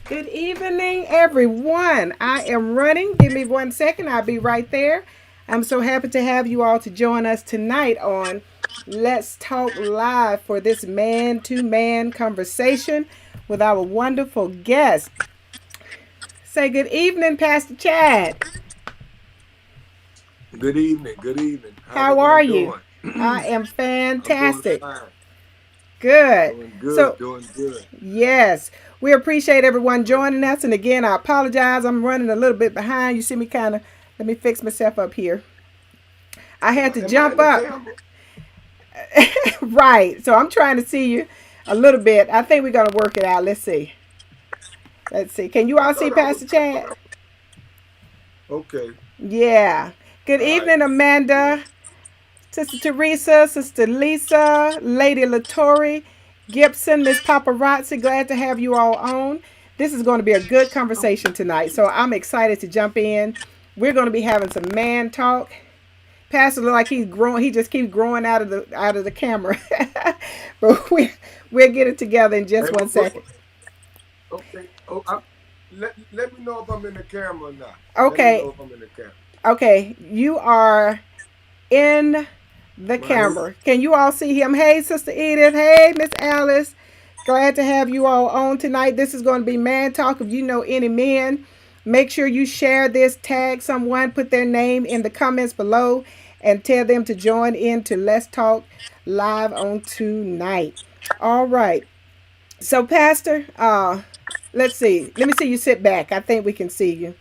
Good evening, everyone. I am running. Give me 1 second. I'll be right there. I'm so happy to have you all to join us tonight on Let's Talk Live for this man to man conversation with our wonderful guest. Say good evening, Pastor Chad. Good evening. Good evening. How's How are everyone you? doing? I am I'm doing fantastic. fine. Good. Doing So, good. Doing good. yes, we appreciate everyone joining us. And again, I apologize. I'm running a little bit behind. You see me kind of, let me fix myself up here. I had to Am I jump in the up. camera? Right. So I'm trying to see you a little bit. I think we're going to work it out. Let's see. Let's see. Can you I all see thought I was. Pastor Chad? Okay. Yeah. Good All right. evening, Yeah. Amanda, Sister Teresa, Sister Lisa, Lady Latori, Gibson, Miss Paparazzi. Glad to have you all on. This is going to be a good conversation tonight. So I'm excited to jump in. We're going to be having some man talk. Pastor look like he's growing. He just keeps growing out of the camera. But we'll get it together in Hey, just one second. okay. Let me know if I'm in the camera or not. Let me Okay, know if I'm in the camera. okay. You are in the Am I camera. Can you all see him? Hey, Sister Edith. Hey, Miss Alice. Glad to have you all on tonight. This is going to be Man Talk. If you know any men, make sure you share this, tag someone, put their name in the comments below, and tell them to join in to Let's Talk Live on tonight. All right. So, Pastor, let's see. Let me see you sit back. I think we can see you.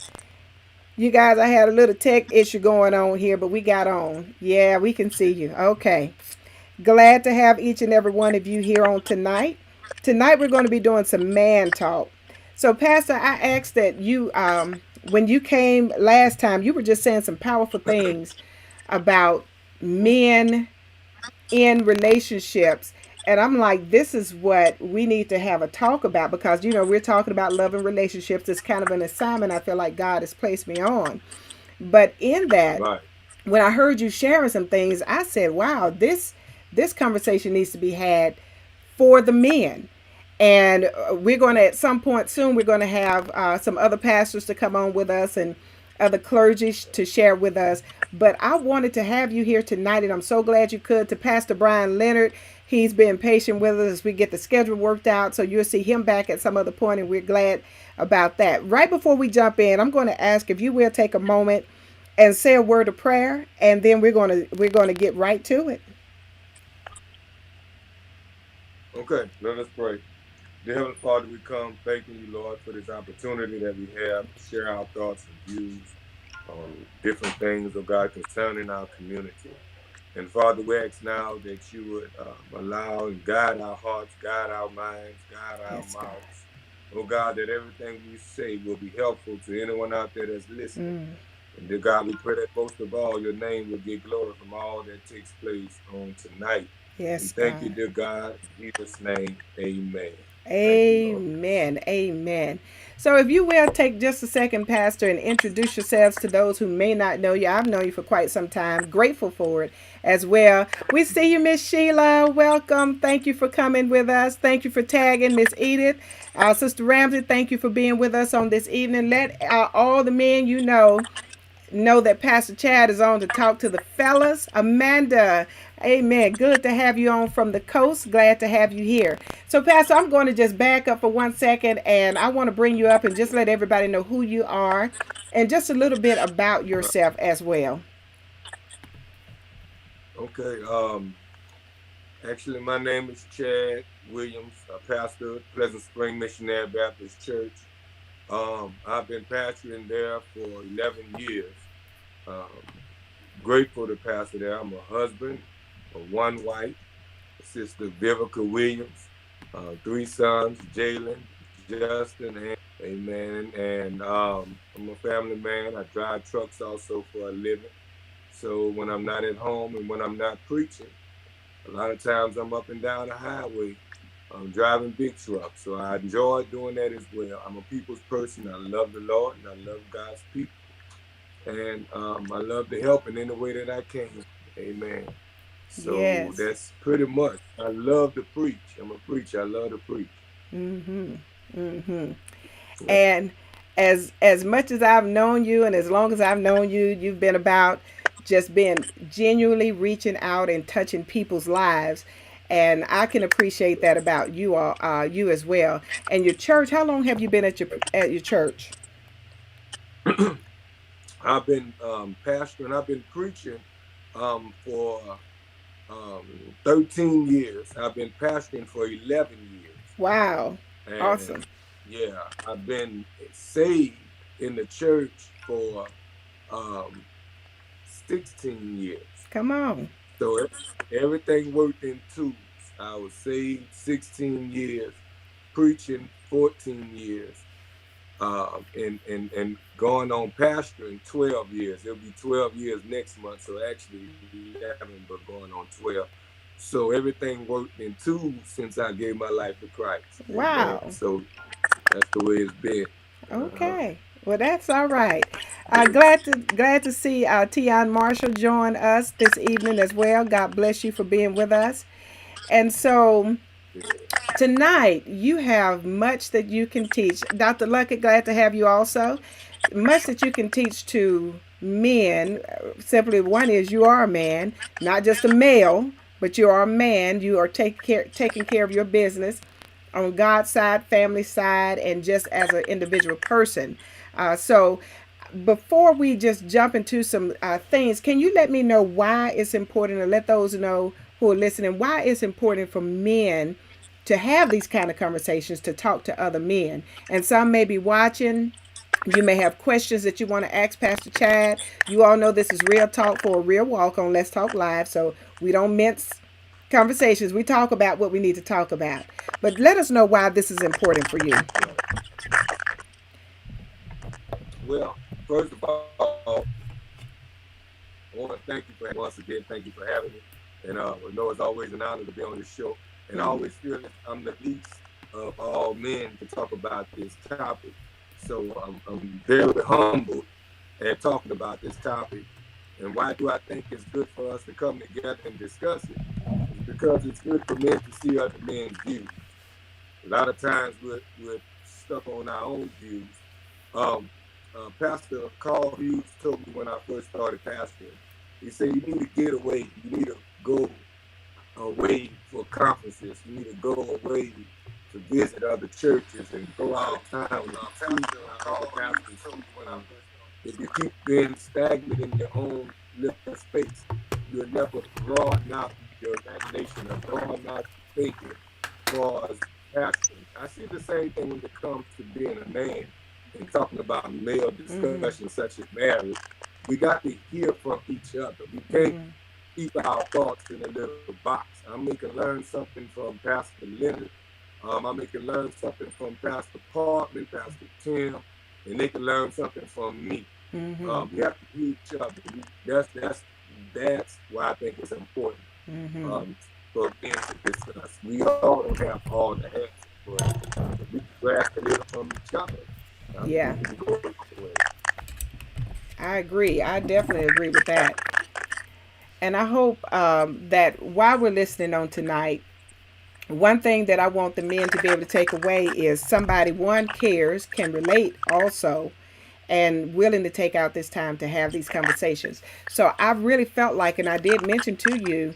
You guys, I had a little tech issue going on here, but we got on. Yeah, we can see you. Okay. Glad to have each and every one of you here on tonight. Tonight we're going to be doing some man talk. So, Pastor, I asked that you, when you came last time, you were just saying some powerful things about men in relationships. And I'm like, this is what we need to have a talk about because, we're talking about love and relationships. It's kind of an assignment I feel like God has placed me on. But in that, Right. when I heard you sharing some things, I said, wow, this conversation needs to be had for the men. And we're going to, at some point soon, we're going to have some other pastors to come on with us and other clergy to share with us. But I wanted to have you here tonight, and I'm so glad you could, to Pastor Brian Leonard. He's been patient with us as we get the schedule worked out. So you'll see him back at some other point, and we're glad about that. Right before we jump in, I'm going to ask if you will take a moment and say a word of prayer, and then we're going to get right to it. Okay. Let us pray. Dear Heavenly Father, we come thanking you, Lord, for this opportunity that we have to share our thoughts and views on different things, of God, concerning our community. And Father, we ask now that you would allow and guide our hearts, guide our minds, guide our Yes, God. mouths. Oh God, that everything we say will be helpful to anyone out there that's listening. Mm. And dear God, we pray that most of all, your name will get glory from all that takes place on tonight. We Yes, thank you, God. dear God. In Jesus' name, amen. Thank you, Lord. Amen. Amen. So, if you will take just a second, Pastor, and introduce yourselves to those who may not know you. I've known you for quite some time. Grateful for it as well. We see you, Miss Sheila. Welcome. Thank you for coming with us. Thank you for tagging Miss Edith. Sister Ramsey, thank you for being with us on this evening. Let all the men you know that Pastor Chad is on to talk to the fellas. Amanda, amen. Good to have you on from the coast. Glad to have you here. So, Pastor, I'm going to just back up for 1 second and I want to bring you up and just let everybody know who you are and just a little bit about yourself as well. Okay. Actually, my name is Chad Williams, a pastor at Pleasant Spring Missionary Baptist Church. I've been pastoring there for 11 years. Um, Grateful to pastor there. I'm a husband of one wife, Sister Vivica Williams, three sons, Jalen, Justin, and Amen. And I'm a family man. I drive trucks also for a living. So when I'm not at home and when I'm not preaching, a lot of times I'm up and down the highway. I'm driving big trucks. So I enjoy doing that as well. I'm a people's person. I love the Lord and I love God's people. And I love to help in any way that I can. Amen. So Yes. that's pretty much. I love to preach. I'm a preacher. I love to preach. Mm-hmm. Mm-hmm. Yeah. And as much as I've known you and as long as I've known you, you've been about just being genuinely reaching out and touching people's lives. And I can appreciate that about you all, you as well. And your church, how long have you been at your church? I've been pastoring. I've been preaching for 13 years. I've been pastoring for 11 years. Wow. And Awesome. yeah, I've been saved in the church for um, 16 years. Come on. So everything worked in twos. I was saved 16 years, preaching 14 years, and going on pastoring 12 years. It'll be 12 years next month, so actually 11, but going on 12. So everything worked in twos since I gave my life to Christ. Amen. Wow. So that's the way it's been. Uh-huh. Okay. Well, that's all right. Glad to see Tion Marshall join us this evening as well. God bless you for being with us. And so tonight, you have much that you can teach. Dr. Luckett, glad to have you also. Much that you can teach to men. Simply, one is you are a man, not just a male, but you are a man. You are taking care of your business on God's side, family side, and just as an individual person. So, before we just jump into some things, can you let me know why it's important, and let those know who are listening why it's important for men to have these kind of conversations, to talk to other men? And some may be watching. You may have questions that you want to ask Pastor Chad. You all know this is real talk for a real walk on Let's Talk Live, so we don't mince conversations. We talk about what we need to talk about. But let us know why this is important for you. Well, first of all, I want to thank you for having me once again. Thank you for having me. And I know it's always an honor to be on this show. And I Mm-hmm. always feel that I'm the least of all men to talk about this topic. So I'm very humbled at talking about this topic. And why do I think it's good for us to come together and discuss it? It's because it's good for men to see other men's views. A lot of times we're stuck on our own views. Um, Pastor Carl Hughes told me when I first started pastoring, he said, you need to get away. You need to go away for conferences. You need to go away to visit other churches and go out of town and see other pastors. Um, if you keep being stagnant in your own little space, you'll never broaden out your imagination or broaden out your thinking as far as pastoring. I see the same thing when it comes to being a man and talking about male Mm-hmm. discussions such as marriage. We got to hear from each other. We can't Mm-hmm. keep our thoughts in a little box. I may can learn something from Pastor Leonard I may can learn something from Pastor Parkman, Pastor Tim, and they can learn something from me. Mm-hmm. We have to hear each other. That's why I think it's important Mm-hmm. um, for men to discuss. We all don't have all the answers, but if we can grasp a little from each other, I Yeah, believe we can go a long way. I agree. I definitely agree with that. And I hope that while we're listening on tonight, one thing that I want the men to be able to take away is somebody one cares, can relate also, and willing to take out this time to have these conversations. So I really felt like, and I did mention to you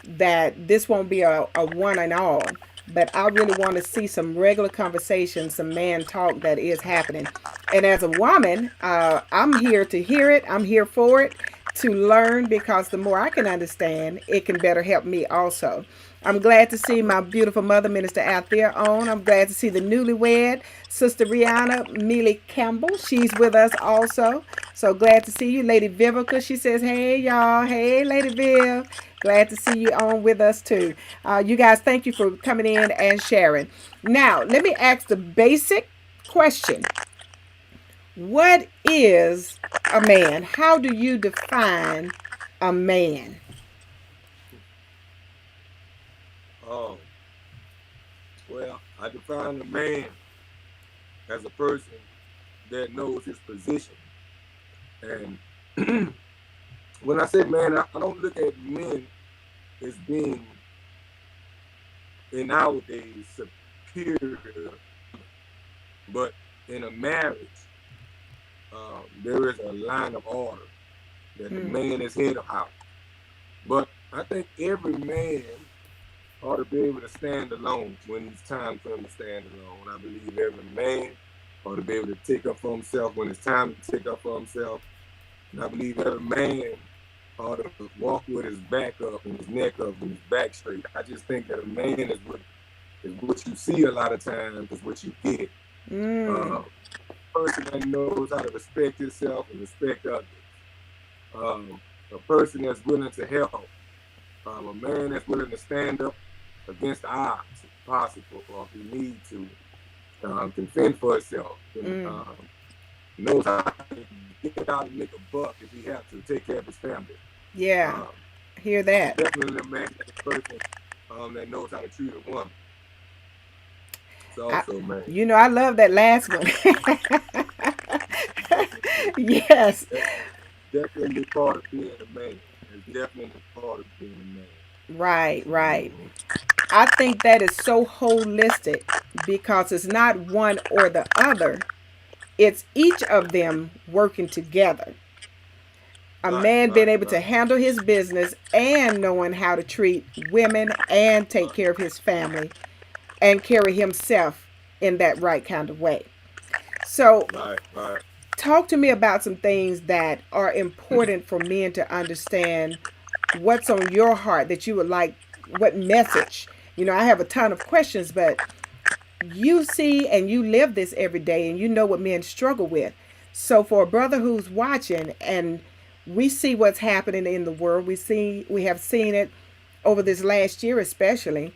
that this won't be a one and all, but I really want to see some regular conversation, some man talk that is happening. And as a woman, I'm here to hear it. I'm here for it to learn because the more I can understand, it can better help me also. I'm glad to see my beautiful mother, Minister Althea, on. I'm glad to see the newlywed, Sister Rihanna Mealy Campbell. She's with us also. So glad to see you, Lady Vivica. She says, hey, y'all. Hey, Lady Viv. Glad to see you on with us, too. You guys, thank you for coming in and sharing. Now, let me ask the basic question. What is a man? How do you define a man? Um, well, I define a man as a person that knows his position. And when I say man, I don't look at men as being in nowadays superior to women. But in a marriage, there is a line of order that the Mm, man is head of house. But I think every man ought to be able to stand alone when it's time for him to stand alone. I believe every man ought to be able to take up for himself when it's time to take up for himself. And I believe every man ought to walk with his back up and his neck up and his back straight. I just think that a man is what you see a lot of times is what you get. mm, A person that knows how to respect himself and respect others. A person that's willing to help. A man that's willing to stand up against the odds if possible, or if he needs to, can fend for himself, can mm. knows how to get out and make a buck if he has to take care of his family. Yeah, Um, hear that. Definitely a man that's a person that knows how to treat a woman. It's I, also a man. I love that last one. Definitely, Yes, definitely part of being a man. It's definitely part of being a man. right, right. Mhm. I think that is so holistic because it's not one or the other, it's each of them working together. A Right, man being right, able to right, handle his business and knowing how to treat women and take care of his family and carry himself in that right kind of way. So, right, right. talk to me about some things that are important for men to understand what's on your heart that you would like, what message. I have a ton of questions, but you see and you live this every day and you know what men struggle with. So for a brother who's watching and we see what's happening in the world, we have seen it over this last year especially,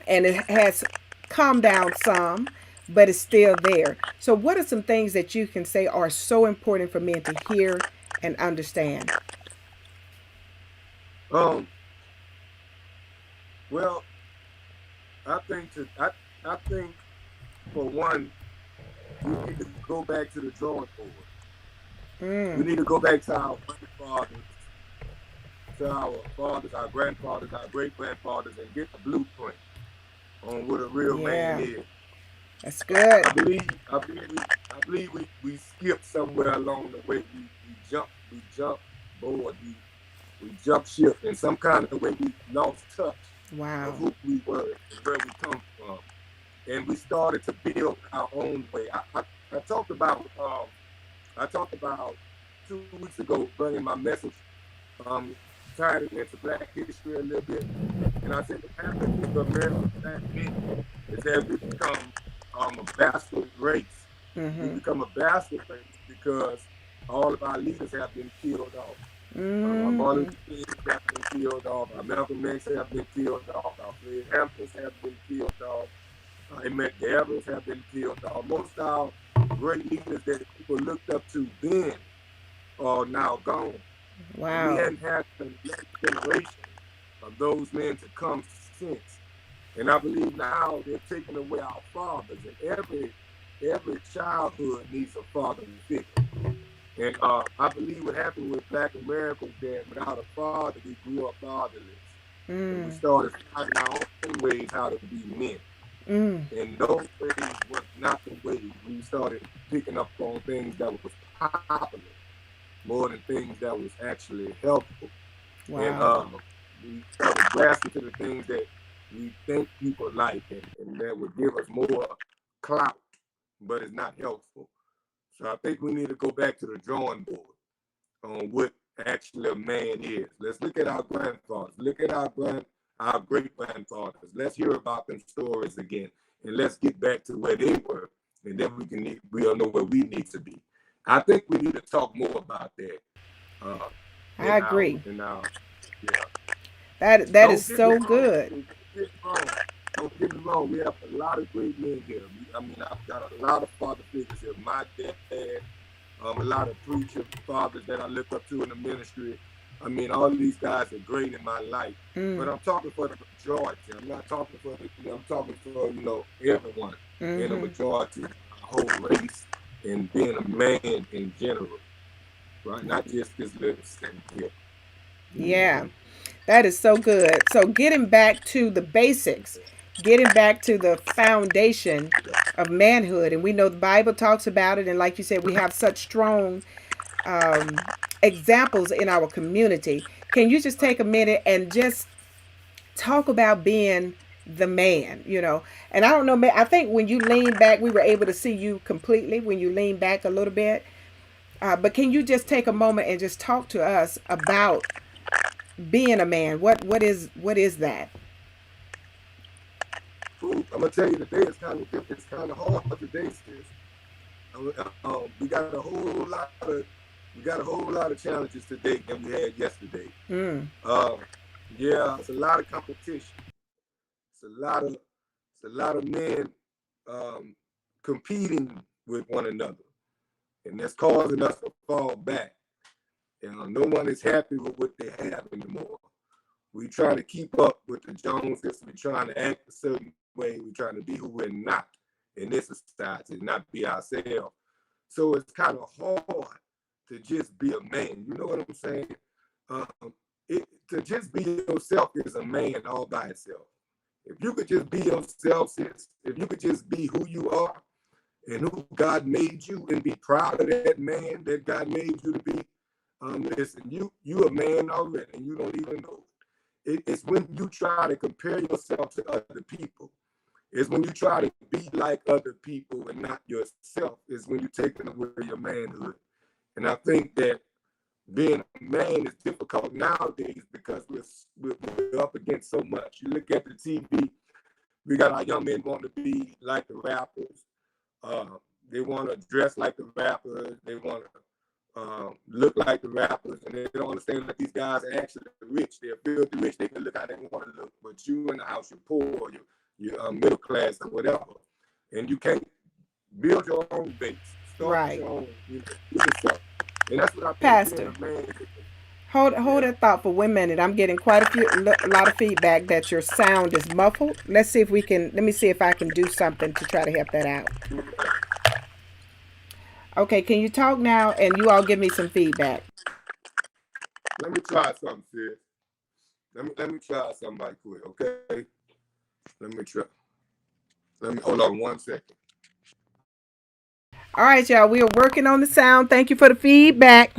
and it has calmed down some, but it's still there. So what are some things that you can say are so important for men to hear and understand? Um, well, I think for one, we need to go back to the drawing board. We Mm, need to go back to our fathers, our grandfathers, our great grandfathers, and get the blueprint on what a real man yeah, is. that's good. I believe we skipped somewhere along the way. We jumped board. We jumped ship in some kind of way. We lost touch of Wow. who we were and where we come from, and we started to build our own way. I talked about I talked about 2 weeks ago, bringing my message, um, tying it into Black history a little bit, and I said what happened to American Black men is that we become a bastard race. We Mm-hmm. become a bastard race because all of our leaders have been killed off. Our Martin Mm-hmm. Luther Kings have been killed off. Our Malcolm X have been killed off. Our Fred Hamptons have been killed off. Amen. The elders have been killed. Most of our great leaders that people looked up to then are now gone. We Wow. hadn't had the next generation of those men to come since. And I believe now they're taking away our fathers, and every childhood needs a father figure. And I believe what happened with Black America was that without a father, we grew up fatherless, and we Mm. started finding our own ways how to be men. Mm. And those ways were not the ways. We started picking up on things that was popular more than things that was actually helpful. And Wow. we started grasping to the things that we think people like, and that would give us more clout, but it's not helpful. So I think we need to go back to the drawing board on what actually a man is. Let's look at our grandfathers. Look at our great grandfathers. Let's hear about them stories again, and let's get back to where they were, and then we'll know where we need to be. I think we need to talk more about that uh, I agree. in our yeah. That is Don't get me so wrong. good. Don't get me wrong. Don't get me wrong. We have a lot of great men here. I mean, I've got a lot of father figures here. My dad, a lot of preacher fathers that I look up to in the ministry. I mean, all these guys are great in my life. But Mm. I'm talking for the majority. I'm not talking for I'm talking for everyone in the Mm-hmm. majority, our whole race, and being a man in general, right? Not just this little thing here. Yeah. That is so good. So getting back to the basics, getting back to the foundation of manhood, and we know the Bible talks about it, and like you said, we have such strong examples in our community. Can you just take a minute and just talk about being the man? And I don't know, I think when you lean back, we were able to see you completely when you lean back a little bit. But can you just take a moment and just talk to us about being a man? What is that? Ooh, I'm gonna tell you today it's kind of hard today, sis. We got a whole lot of challenges today than we had yesterday. Mm. Um, yeah, it's a lot of competition. It's a lot of men um, competing with one another, and that's causing us to fall back. And no one is happy with what they have anymore. We try to keep up with the Joneses. We're trying to act a certain way. We're trying to be who we're not in this society, not be ourselves. So it's kind of hard to just be a man. You know what I'm saying? To just be yourself is a man all by itself. If you could just be yourself, if you could just be who you are and who God made you and be proud of that man that God made you to be, listen, you a man already and you don't even know it. It's when you try to compare yourself to other people. It's when you try to be like other people and not yourself. Is when you're taking away your manhood. And I think that being a man is difficult nowadays because we're up against so much. You look at the TV, we got our young men wanting to be like the rappers. Uh, they want to dress like the rappers. They want to look like the rappers, and they don't understand that these guys are actually rich. They're filthy rich. They can look how they want to look, but you in the house, you're poor, you're middle class or whatever, and you can't build your own base, start Right. your own, yourself. And that's what I think being Pastor, a man is. hold Yeah. that thought for 1 minute. I'm getting quite a lot of feedback that your sound is muffled. Let me see if I can do something to try to help that out. Okay, can you talk now and you all give me some feedback? Let me try something, sis. Let me try something right quick, okay? Let me try. Let me hold on 1 second. All right, y'all, we are working on the sound. Thank you for the feedback.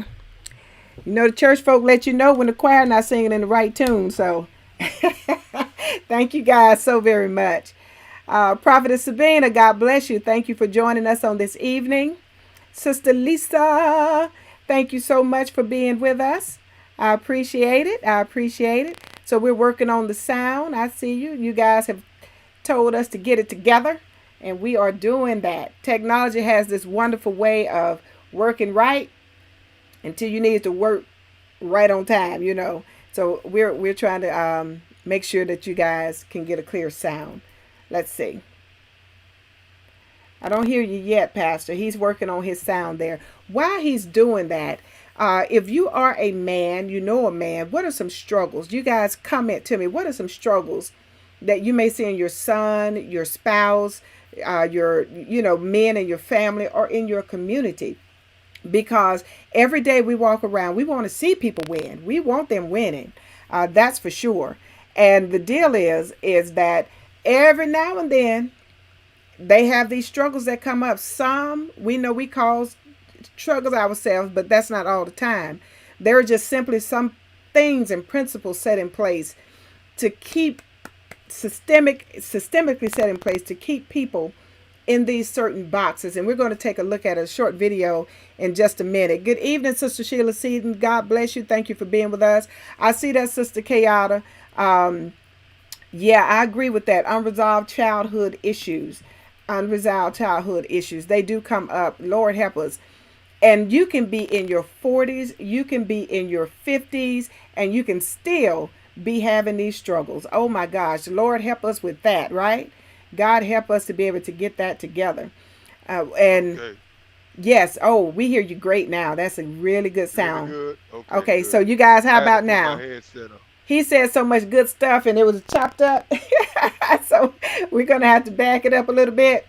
The church folk let you know when the choir not singing in the right tune. So thank you guys so very much. Prophetess Sabina, God bless you. Thank you for joining us on this evening. Sister Lisa, thank you so much for being with us. I appreciate it. I appreciate it. So we're working on the sound. I see you. You guys have told us to get it together, and we are doing that. Technology has this wonderful way of working right until you need it to work right on time. So we're trying to make sure that you guys can get a clear sound. Let's see. I don't hear you yet, Pastor. He's working on his sound there. While he's doing that, if you are a man, you know a man, what are some struggles? You guys comment to me. What are some struggles that you may see in your son, your spouse, your men in your family or in your community? Because every day we walk around, we want to see people win. We want them winning. That's for sure. And the deal is that every now and then they have these struggles that come up. Some we know we cause struggles ourselves, but that's not all the time. There are just simply some things and principles set in place to keep systemically set in place to keep people in these certain boxes. And we're going to take a look at a short video in just a minute. Good evening, Sister Sheila Seaton. God bless you. Thank you for being with us. I see that, Sister Kayada. Yeah, I agree with that. Unresolved childhood issues. Unresolved childhood issues. They do come up. Lord help us. And you can be in your 40s, you can be in your 50s, and you can still be having these struggles. Oh my gosh. Lord help us with that, right? God help us to be able to get that together. And Okay. yes, oh, we hear you great now. That's a really good You hear me sound. good? Okay, Okay, so good. you guys, how I had to about put my now? headset on. He said so much good stuff and it was chopped up. So we're going to have to back it up a little bit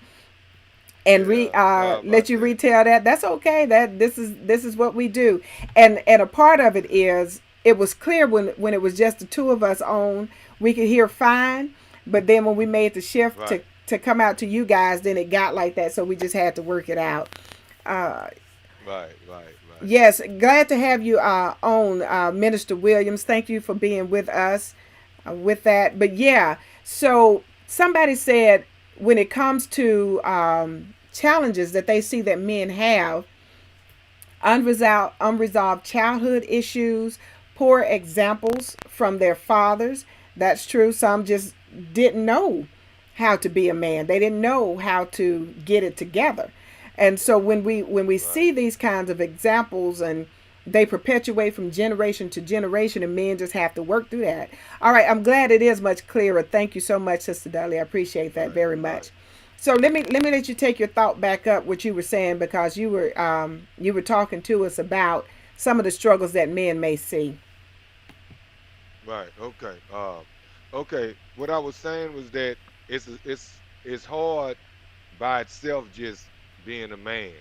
and Yeah, sorry let about you that. retell that. That's okay. That this is what we do. And a part of it is it was clear when it was just the two of us on, we could hear fine, but then when we made the shift Right, to come out to you guys, then it got like that, so we just had to work it out. uh right. yes, glad to have you on, Minister Williams. Thank you for being with us with that. But yeah, so somebody said when it comes to challenges that they see that men have, unresolved childhood issues, poor examples from their fathers. That's true. Some just didn't know how to be a man. They didn't know how to get it together. And so when we Right, see these kinds of examples and they perpetuate from generation to generation and men just have to work through that. All right, I'm glad it is much clearer. Thank you so much, Sister Dudley. I appreciate that very right. much. So let me let you take your thought back up what you were saying, because you were talking to us about some of the struggles that men may see. Right. Okay. Okay. What I was saying was that it's hard by itself just being a man.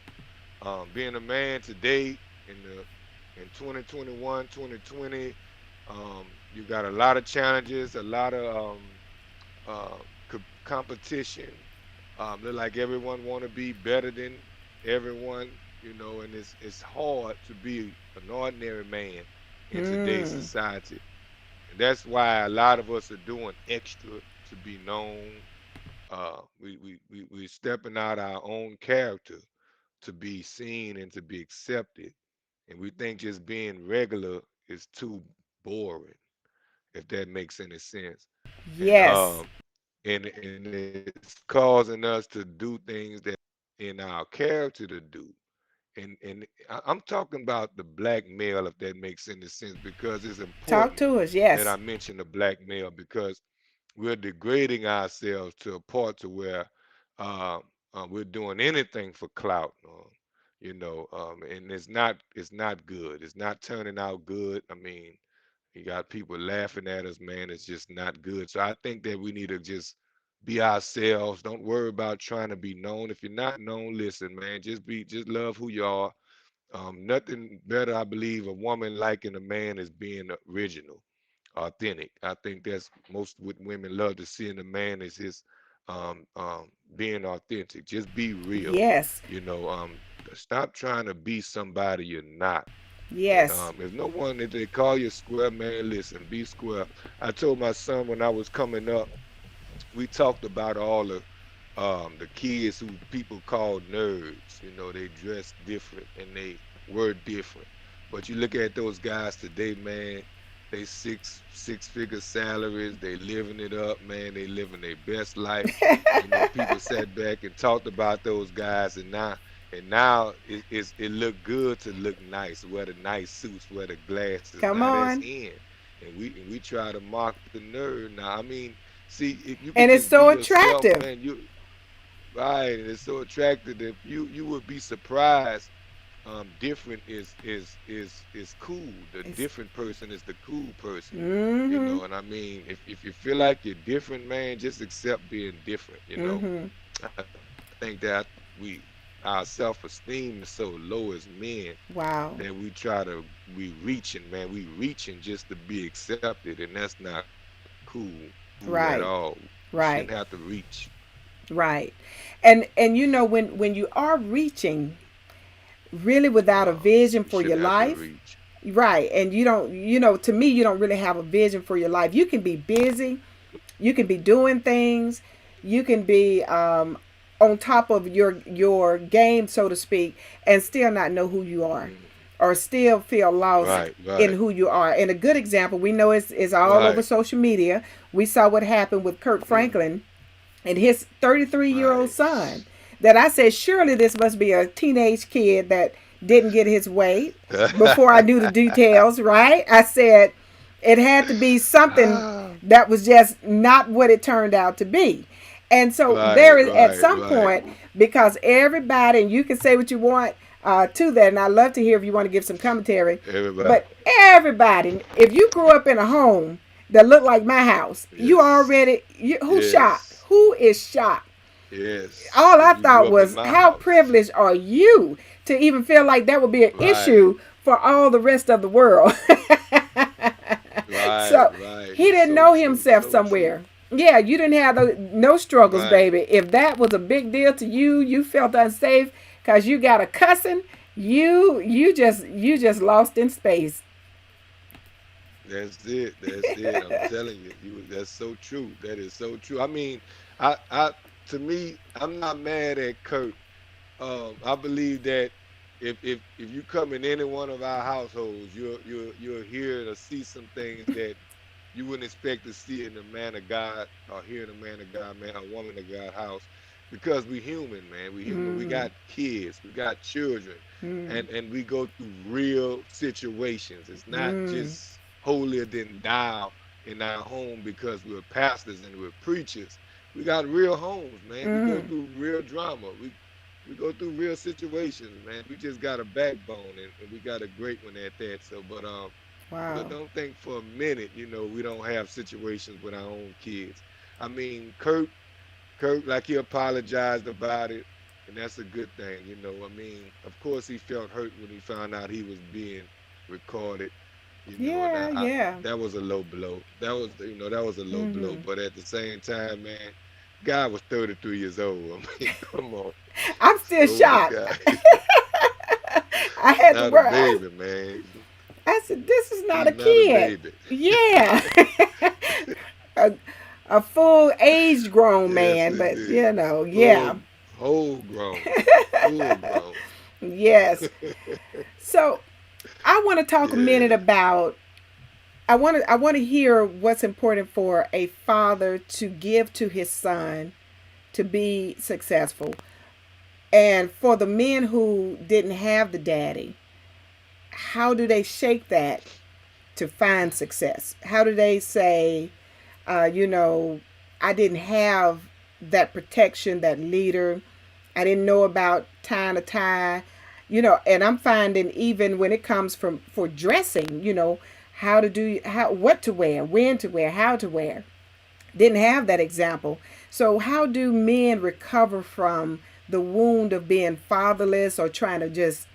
Being a man today in 2021, 2020, you got a lot of challenges, a lot of competition. Look like everyone want to be better than everyone, and it's hard to be an ordinary man in today's Mm, society. And that's why a lot of us are doing extra to be known. We stepping out our own character to be seen and to be accepted. And we think just being regular is too boring, if that makes any sense. And yes. and it's causing us to do things that in our character to do. And I'm talking about the black male, if that makes any sense, because it's Talk important to us. that I Yes. mention the black male because we're degrading ourselves to a part to where uh, we're doing anything for clout, and it's not good. It's not turning out good. I mean, you got people laughing at us, man. It's just not good. So I think that we need to just be ourselves. Don't worry about trying to be known. If you're not known, listen, man. Just love who you are. Nothing better, I believe, a woman liking a man is being original, authentic. I think that's most what women love to see in a man is his being authentic. Just be real. Yes. You know, stop trying to be somebody you're not. And Yes. if no one, if they call you square, man, listen, be square. I told my son when I was coming up, we talked about all the kids who people call nerds. They dress different and they were different. But you look at those guys today, man, they six-figure salaries, they living it up, man, they living their best life. People sat back and talked about those guys, and now it look good to look nice, wear the nice suits, wear the glasses. Come Now that's on. in. And we try to mock the nerd. Now, I mean, see, if you could And it's just be so yourself, attractive. man, you right. And it's so attractive that you would be surprised. Different is cool. The It's, different person is the cool person. You mm-hmm. know, and I mean, if you feel like you're different, man, just accept being different. You know, Mm-hmm. I think that we our self-esteem is so low as men Wow. that we reaching, man, we reaching just to be accepted, and that's not cool at Right. all. We shouldn't Right. have to reach. Right. And you know when you are reaching really without a vision We for your shouldn't have to life, reach. right, and you don't, you know, to me you don't really have a vision for your life. You can be busy, you can be doing things, you can be on top of your game, so to speak, and still not know who you are, Mm, or still feel lost right, in right, who you are. And a good example we know is all over right. social media. We saw what happened with Kurt Mm, Franklin and his 33-year-old right. son, that I said, surely this must be a teenage kid that didn't get his way before I knew the details, right? I said, it had to be something Ah, that was just not what it turned out to be. And so right, there is at right, some right. point, because everybody, and you can say what you want to that, and I love to hear if you want to give some commentary, Everybody. but everybody, if you grew up in a home that looked like my house, you Yes. already, who's shocked? Yes. Who is shocked? Yes. All If I you grew thought up in was, my how house. privileged are you to even feel like that would be an Right. issue for all the rest of the world? Right, So right. he didn't So know true. himself So true. somewhere. Yeah, you didn't have no struggles, Right. baby. If that was a big deal to you, you felt unsafe because you got a cousin. You just lost in space. That's it. That's it. I'm telling you. That's so true. That is so true. I mean, I to me, I'm not mad at Kurt. I believe that if you come in any one of our households, you'll hear or see some things that you wouldn't expect to see in a man of God or hear in a man of God, man, a woman of God house, because we human, man. We human. We Mm, got kids. We got children, mm, and we go through real situations. It's not mm, just holier than thou in our home because we're pastors and we're preachers. We got real homes, man. We go mm. through real drama. We go through real situations, man. We just got a backbone, and we got a great one at that. So, but Wow. don't think for a minute, we don't have situations with our own kids. I mean, Kurt, like he apologized about it, and that's a good thing. I mean, of course he felt hurt when he found out he was being recorded. And Yeah, yeah. that was a low blow. That was a low blow. Hmm. But at the same time, man, guy was 33 years old. I mean, come on, I'm he's an still older shocked. guy. I He's had to not a work. baby, man. I said, this is not He's a not a kid. baby. Yeah. a, a full age grown Yes, man, but indeed. yeah. Whole grown, full grown. Yes. So I want to talk a minute Yes. about, I want to hear what's important for a father to give to his son to be successful. And for the men who didn't have the daddy, how do they shake that to find success? How do they say, uh, you know, I didn't have that protection, that leader. I didn't know about tying a tie, and I'm finding even when it comes from for dressing, how to do, how, what to wear, when to wear, how to wear. Didn't have that example. So how do men recover from the wound of being fatherless or trying to just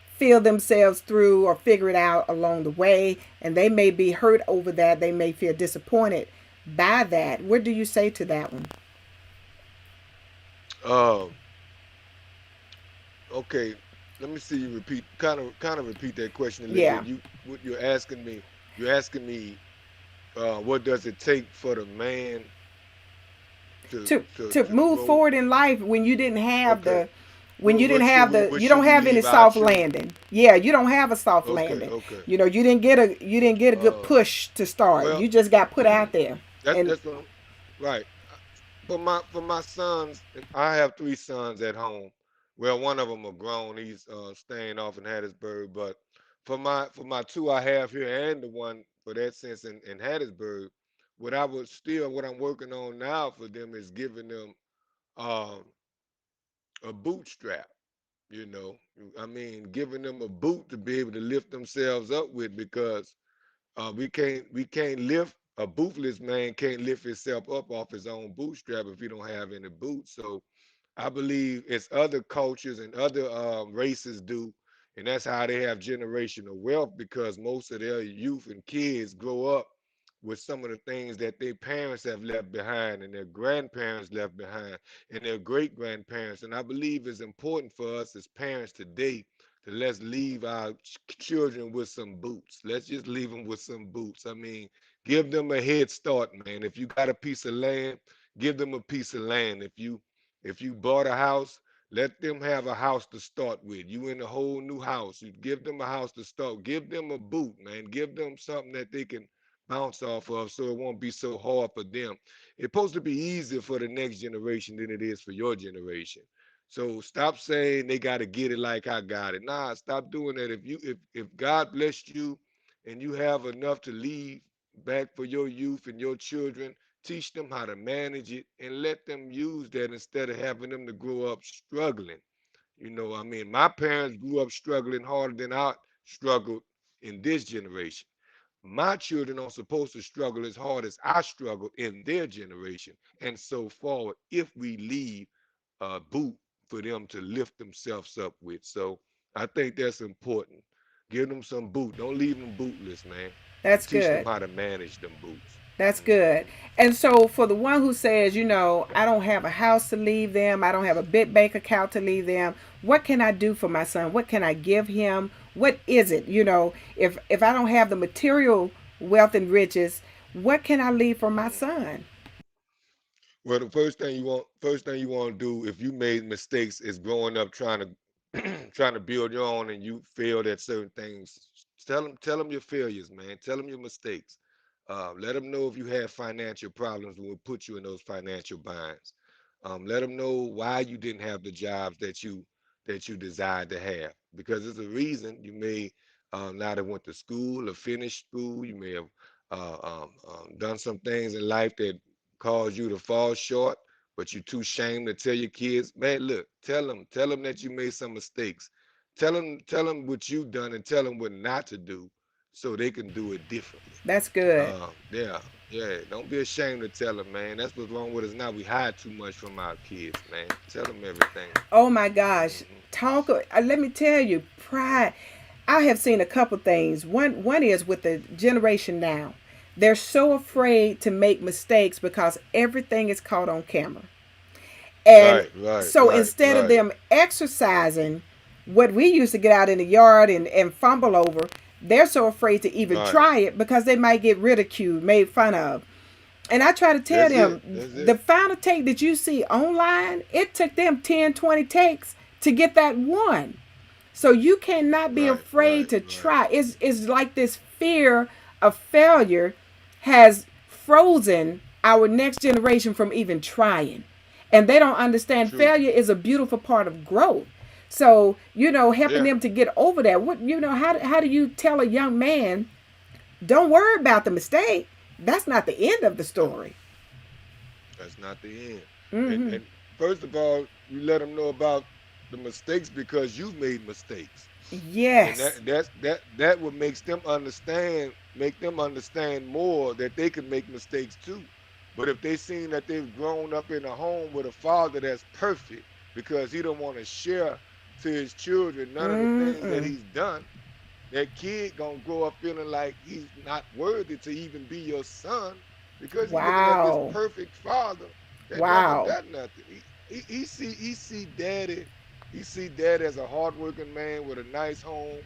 feel themselves through or figure it out along the way, and they may be hurt over that, they may feel disappointed by that. What do you say to that one? Um. Okay. Let me see you repeat. Kind of repeat that question a little Yeah, bit. What you're asking me? You're asking me. What does it take for the man to to to to to move grow? forward in life when you didn't have Okay. the, when you didn't have the, What you should don't we have any leave our soft children? landing. Yeah, you don't have a soft Okay. landing. Okay. You didn't get a good Uh. push to start. Well, You just got put out there. And that's what right. For my sons, and I have three sons at home. Well, one of them are grown. He's staying off in Hattiesburg. But for my two I have here, and the one for that sense in Hattiesburg, what I'm working on now for them is giving them um a bootstrap. You know, I mean, giving them a boot to be able to lift themselves up with, because we can't lift a bootless man can't lift himself up off his own bootstrap if he don't have any boots. So I believe it's other cultures and other races do, and that's how they have generational wealth, because most of their youth and kids grow up with some of the things that their parents have left behind and their grandparents left behind and their great grandparents. And I believe it's important for us as parents today to let's leave our children with some boots. Let's just leave them with some boots. I mean, give them a head start, man. If you got a piece of land, give them a piece of land. If you bought a house, let them have a house to start with. You in a whole new house. You give them a house to start. Give them a boot, man. Give them something that they can bounce off of, so it won't be so hard for them. It's supposed to be easier for the next generation than it is for your generation. So stop saying they got to get it like I got it. Nah, stop doing that. If God blessed you and you have enough to leave back for your youth and your children, teach them how to manage it and let them use that instead of having them to grow up struggling. I mean, my parents grew up struggling harder than I struggled in this generation. My children are supposed to struggle as hard as I struggled in their generation, and so forward, if we leave a boot for them to lift themselves up with. So I think that's important. Give them some boot. Don't leave them bootless, man, and That's teach them good. how to manage them boots. That's good. Hmm. And so, for the one who says, I don't have a house to leave them, I don't have a big bank account to leave them, what can I do for my son? What can I give him? What is it? If I don't have the material wealth and riches, what can I leave for my son? Well, the first thing you want to do if you made mistakes is growing up trying to trying to build your own and you failed at certain things. Tell them your failures, man. Tell them your mistakes. Let them know if you had financial problems when we put you in those financial binds. Let them know why you didn't have the jobs that you desired to have, because there's a reason. You may not have went to school or finished school. You may have done some things in life that cause you to fall short, but you're too ashamed to tell your kids, man, look, tell them that you made some mistakes. Tell them what you've done and tell them what not to do so they can do it differently. That's good. Yeah, yeah. Don't be ashamed to tell them, man. That's what's wrong with us now. We hide too much from our kids, man. Tell them everything. Oh my gosh. Hmm. Let me tell you, pride. I have seen a couple things. One is with the generation now. They're so afraid to make mistakes because everything is caught on camera. And Right, right, so right, instead of right, them exercising what we used to get out in the yard and fumble over, they're so afraid to even right. try it because they might get ridiculed, made fun of. And I try to tell That's it. them That's the it. final take that you see online, it took them 10, 20 takes to get that one. So you cannot be Right, afraid right, to right. try. It's like this fear of failure has frozen our next generation from even trying. And they don't understand True. failure is a beautiful part of growth. So, helping Yeah. them to get over that. How do you tell a young man, don't worry about the mistake? That's not the end of the No, story. that's not the end. And Mm-hmm. and first of all, you let them know about the mistakes because you've made mistakes. And Yes. that what make them understand more that they can make mistakes too. But if they seen that they've grown up in a home with a father that's perfect because he don't want to share to his children none of the things that Mm-mm. he's done, that kid gonna grow up feeling like he's not worthy to even be your son because he's looking at this Wow. perfect father that never Wow. done nothing. He see dad as a hardworking man with a nice home,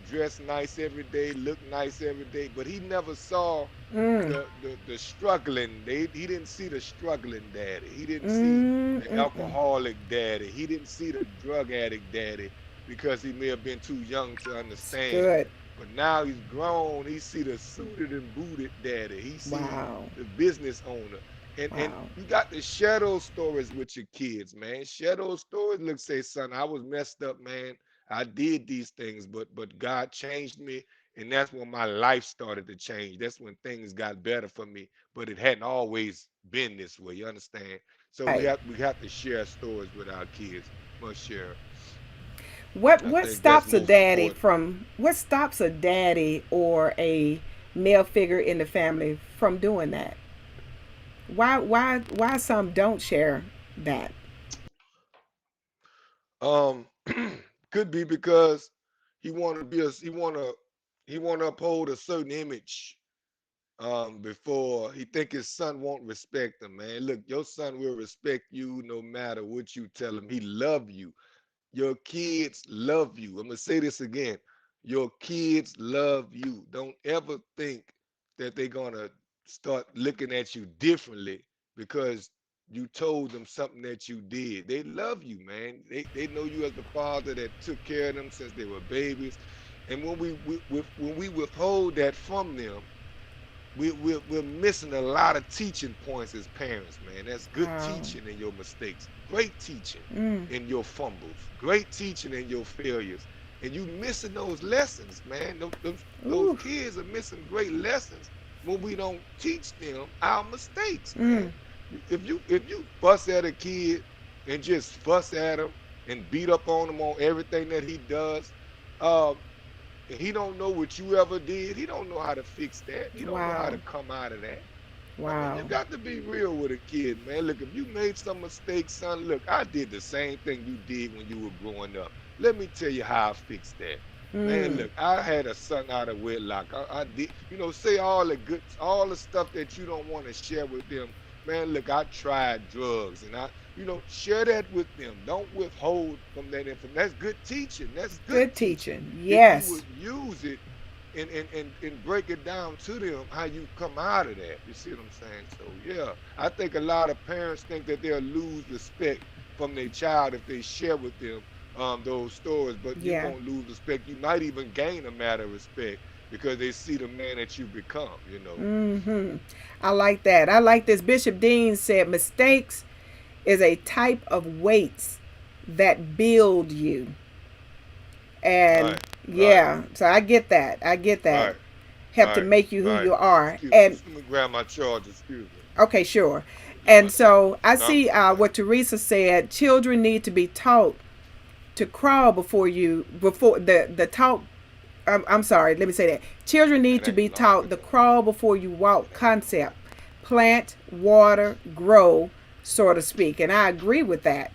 dressed nice every day, look nice every day, but he never saw Mm. the struggling. He didn't see the struggling daddy. He didn't see the Mm-mm. alcoholic daddy. He didn't see the drug addict daddy because he may have been too young to It's understand. good. But now he's grown. He see the suited and booted daddy. He see Wow. the business owner. And Wow. you got to share those stories with your kids, man. Share those stories. Look, say, son, I was messed up, man. I did these things, but God changed me, and that's when my life started to change. That's when things got better for me. But it hadn't always been this way. You understand? So we Right. have we have to share stories with our kids. must share. What I what think that's stops a most daddy important. from what stops a daddy or a male figure in the family from doing that? Why some don't share that? Um, could be because he want to uphold a certain image before he think his son won't respect him. Man, look, your son will respect you no matter what you tell him. He love you. Your kids love you. I'm gonna say this again. Your kids love you. Don't ever think that they're gonna start looking at you differently because you told them something that you did. They love you, man. They know you as the father that took care of them since they were babies. And when we withhold that from them, we're missing a lot of teaching points as parents, man. That's good Wow. teaching in your mistakes, great teaching Mm. in your fumbles, great teaching in your failures, and you missing those lessons, man. Those Ooh. kids are missing great lessons when we don't teach them our mistakes, Mm. man. If you fuss at a kid and just fuss at him and beat up on him on everything that he does, uh, and he don't know what you ever did. He don't know how to fix that. He don't know how Wow. to come out of that. I mean, Wow. you got to be real with a kid, man. Look, if you made some mistakes, son, look, I did the same thing you did when you were growing up. Let me tell you how I fixed that. Man, Mm. look, I had a son out of wedlock. I did, say all the good, all the stuff that you don't want to share with them. Man, look, I tried drugs and share that with them. Don't withhold from that information. That's good teaching. That's good Good teaching. teaching. If you Yes. would use it and break it down to them how you come out of that. You see what I'm saying? So yeah, I think a lot of parents think that they'll lose respect from their child if they share with them those stories, but you Yeah. won't lose respect. You might even gain a matter of respect because they see the man that you become. Mm-hmm. I like that. I like this. Bishop Dean said mistakes is a type of weights that build you. And Right, right, yeah, so I get that. I get that. right, Help to right, make you who right. you are. Excuse me. And Let me grab my charger. Excuse me. okay, sure. Let me get my And charger. so I No, I'm see coming back. what Teresa said. Children need to be taught to crawl before the talk. I'm sorry. Let me say that. Children need It to ain't be long taught the enough. crawl before you walk concept. Plant, water, grow, so to speak. And I agree with that.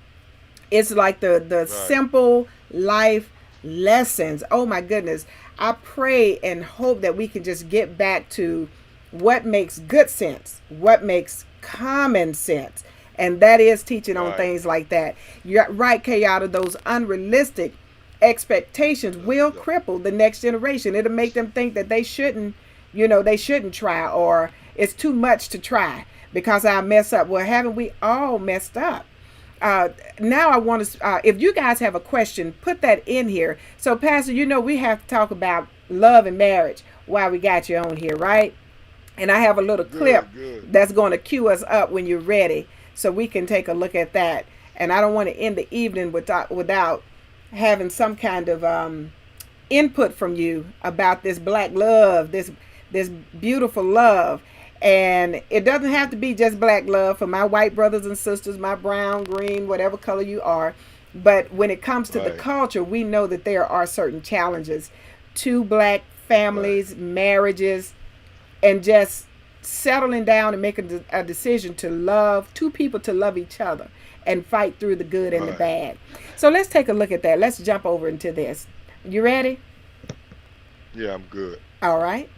It's like the Right, simple life lessons. Oh my goodness. I pray and hope that we can just get back to what makes good sense, what makes common sense. And that is teaching on right. things like that. You're right, Kayada, those unrealistic expectations will Yeah. cripple the next generation. It'll make them think that they shouldn't try, or it's too much to try because I mess up. Well, haven't we all messed up? uh, Now I want to, if you guys have a question, put that in here. So, Pastor, we have to talk about love and marriage while we got you on here, right? And I have a little clip Good, good. that's going to cue us up when you're ready so we can take a look at that. And I don't want to end the evening without having some kind of input from you about this black love, this beautiful love. And it doesn't have to be just black love for my white brothers and sisters, my brown, green, whatever color you are. But when it comes to the Right, culture, we know that there are certain challenges to black right, families, marriages, and just settling down and making a decision to love two people, to love each other and fight through the good and the right. bad. So let's take a look at that. Let's jump over into this. You ready? Yeah, I'm good. All right.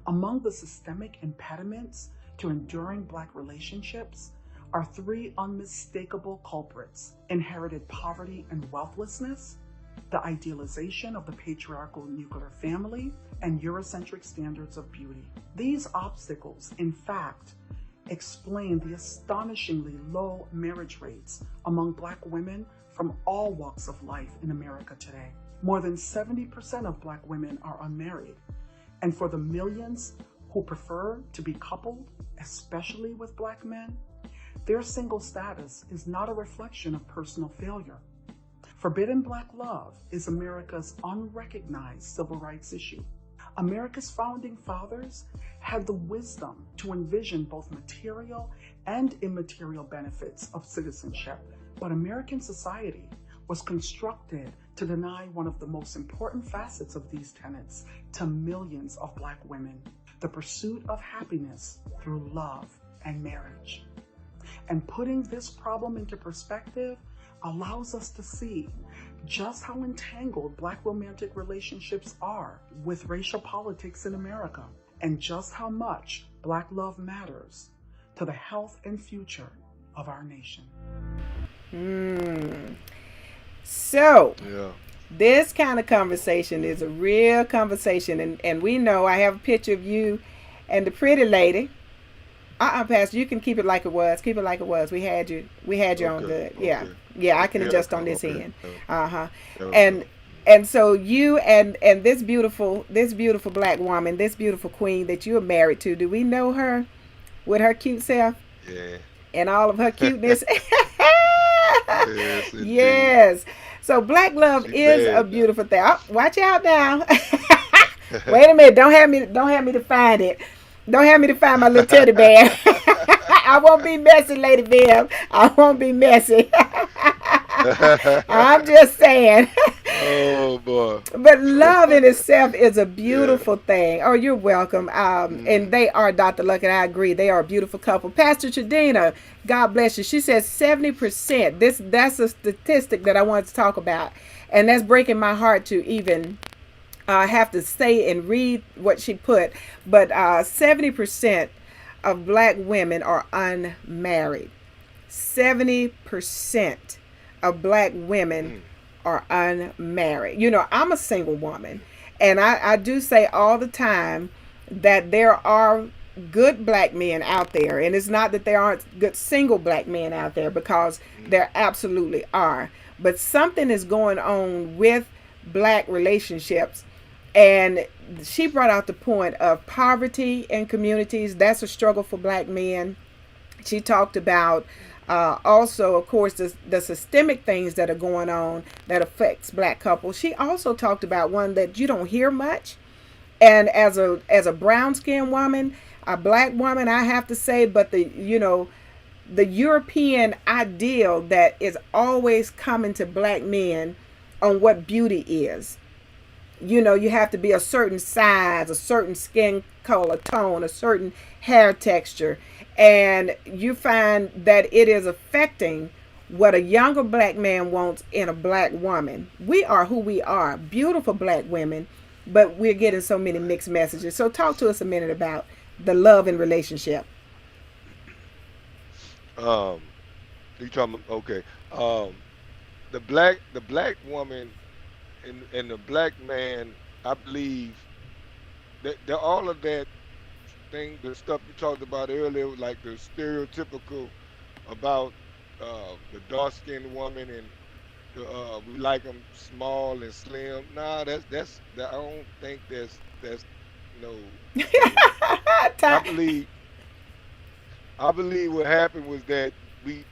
Among the systemic impediments to enduring Black relationships are three unmistakable culprits: inherited poverty and wealthlessness, the idealization of the patriarchal nuclear family, and Eurocentric standards of beauty. These obstacles, in fact, explain the astonishingly low marriage rates among Black women from all walks of life in America today. More than 70% of Black women are unmarried. And for the millions who prefer to be coupled, especially with Black men, their single status is not a reflection of personal failure. Forbidden Black love is America's unrecognized civil rights issue. America's founding fathers had the wisdom to envision both material and immaterial benefits of citizenship But American society was constructed to deny one of the most important facets of these tenets to millions of Black women: the pursuit of happiness through love and marriage. And putting this problem into perspective allows us to see just how entangled Black romantic relationships are with racial politics in America, and just how much Black love matters to the health and future of our nation. Mm. So, Yeah. this kind of conversation is a real conversation. And we know I have a picture of you and the pretty lady. Pastor, you can keep it like it was. Keep it like it was. We had you on Okay. good. Yeah. Okay. Yeah, I can There we adjust on go. this Okay. end. Uh-huh. There we And go. and so you and this beautiful black woman, this beautiful queen that you are married to, do we know her with her cute self Yeah. and all of her cuteness? Yes, indeed. Yes. So black love She is a bad now. beautiful thing. Oh, watch out now. Wait a minute. Don't have me to find it. Don't have me to find my little teddy bear. I won't be messy, Lady Viv. I won't be messy. I'm just saying. Oh boy. But love in itself is a Yeah. beautiful thing. Oh, you're welcome. And Mm. they are, Dr. Luck, and I agree. They are a beautiful couple. Pastor Chadina, God bless you. She says 70%. That's a statistic that I wanted to talk about. And that's breaking my heart to even have to say and read what she put. But 70% of black women are unmarried. 70% of black women Mm. are unmarried. You know, I'm a single woman, and I do say all the time that there are good black men out there, and it's not that there aren't good single black men out there, because Mm. there absolutely are. But something is going on with black relationships, and she brought out the point of poverty in communities. That's a struggle for black men. She talked about also, of course, the systemic things that are going on that affects black couples. She also talked about one that you don't hear much, and as a brown skinned woman, a black woman, I have to say, but the European ideal that is always coming to black men on what beauty is. You have to be a certain size, a certain skin color tone, a certain hair texture, and you find that it is affecting what a younger black man wants in a black woman. We are who we are, beautiful black women, but we're getting so many Right. mixed messages. So talk to us a minute about the love and relationship. Um. You talking? Okay. Um. The black woman and the black man. I believe that all of that thing, the stuff you talked about earlier, like the stereotypical about the dark skinned woman and we like them small and slim. Nah, that. I don't think that's no no. I believe I believe what happened was that we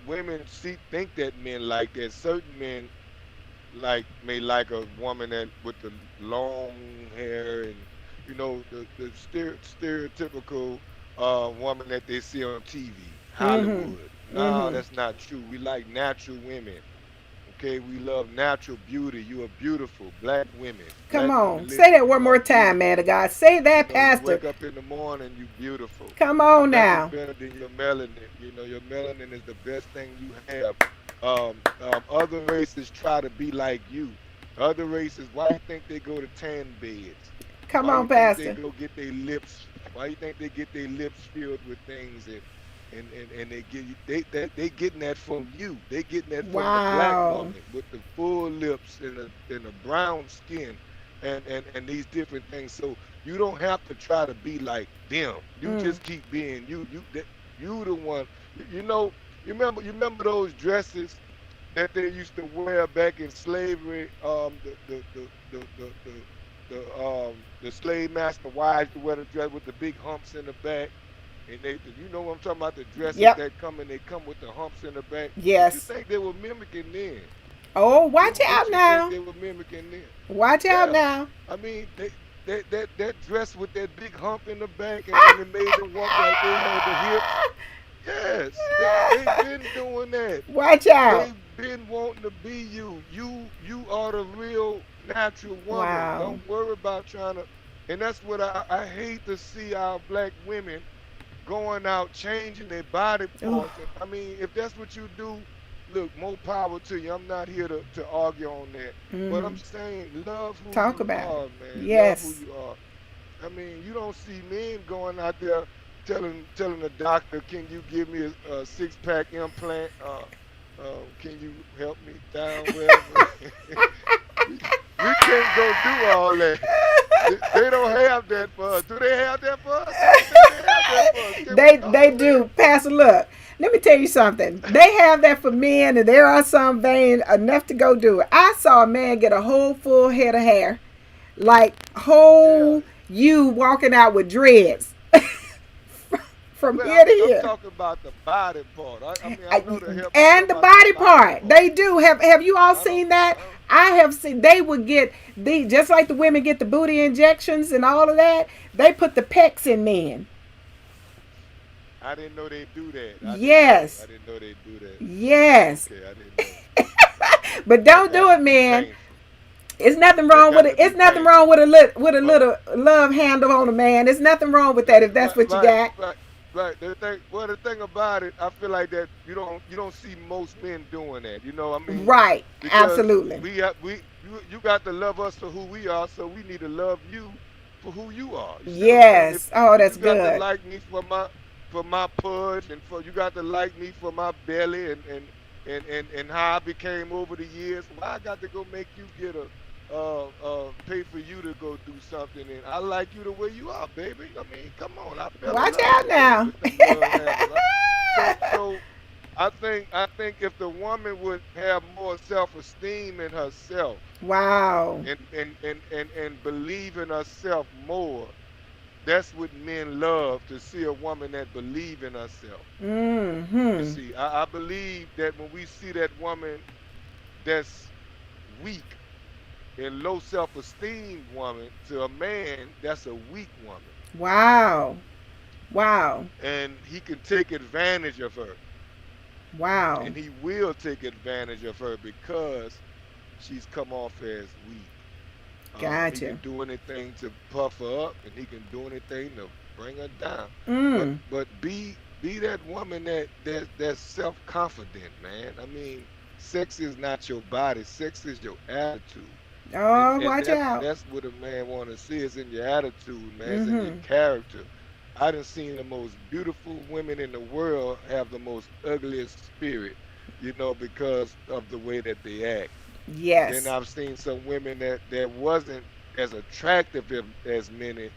women see think that men like that. Certain men may like a woman that with the long hair and the stereotypical woman that they see on TV, Mm-hmm. Hollywood. No, Mm-hmm. that's not true. We like natural women. Okay, we love natural beauty. You are beautiful, black women. Come Black on. women, Say listen, that one you are more time, man of beautiful. God. Say You that, know, you Pastor. wake up in the morning, you beautiful. Come It's on nothing now. better than your melanin. Your melanin is the best thing you have. Other races try to be like you. Other races, why you think they go to tan beds? Come Why on, you think they Pastor. go get their lips? Why you think they get their lips filled with things and they get they getting that from you. They getting that from the black Wow. woman with the full lips and a brown skin and these different things. So you don't have to try to be like them. You Mm. just keep being you. You the one. You remember those dresses that they used to wear back in slavery. The slave master wives to wear the dress with the big humps in the back. And you know what I'm talking about, the dresses Yep. that they come with the humps in the back. What you Yes. think they were mimicking then? Oh, watch What out you think now. they were mimicking then? Watch out Yeah, now. I mean that dress with that big hump in the back, and it made them walk like they had the hips. Yes, they've been doing that. Watch out. They've been wanting to be you. You are the real natural woman. Wow. Don't worry about trying to. And that's what I hate to see our black women going out changing their body Ooh, parts. And I mean, if that's what you do, look, more power to you. I'm not here to argue on that. But I'm saying love who talk you about it. are, man. Love who Yes. you are. I mean, you don't see men going out there telling the doctor, "Can you give me a 6 pack implant? Can you help me down wherever?" We can't go do all that. They don't have that for us. Do they have that for us? I don't think they have that for us. Can we They call in? do. Pastor, look. Let me tell you something. They have that for men, and there are some vain enough to go do it. I saw a man get a whole full head of hair, like Yeah. whole you walking out with dreads from Well, ear to I'm ear. talking about the body part. I mean, I I- know the help. I'm and talking the about the body body part. part. They do have you all I don't. seen that? I don't. I have seen they would get the just like the women get the booty injections and all of that. They put the pecs in men. I didn't know they do that. I didn't know. I Yes. didn't know they do that. Yes. Okay, I didn't know. But That don't do got to it, be man. painful. It's nothing That wrong with got it. to It's be nothing wrong painful. with a But little love handle on a man. There's nothing wrong with that if that's right, what you right, got. right, right. The thing about it, I feel like that you don't see most men doing that. I mean, Right. because Absolutely. you got to love us for who we are, so we need to love you for who you are. You see what I'm saying? If Yes. Oh, if that's you got to good. like me for my pudge and for you got to like me for my belly and how I became over the years, why I got to go make you get a pay for you to go do something, and I like you the way you are, baby. I mean, come on, I fell in Watch love out with them now. with them love handles. So I think if the woman would have more self-esteem in herself Wow. and believe in herself more, that's what men love, to see a woman that believe in herself. You Mm-hmm. see, I believe that when we see that woman that's weak and low self-esteem woman, to a man, that's a weak woman, Wow. Wow. and he can take advantage of her, Wow. and he will take advantage of her because she's come off as weak. He Gotcha. can do anything to puff her up, and he can do anything to bring her down. But Mm. but be that woman that's self confident, man. I mean, sex is not your body. Sex is your attitude, and Oh, and watch that's out. that's what a man want to see is in your attitude, man. It's in your Mm-hmm. character. I done seen the most beautiful women in the world have the most ugliest spirit, because of the way that they act. Then Yes. I've seen some women that wasn't as attractive as many,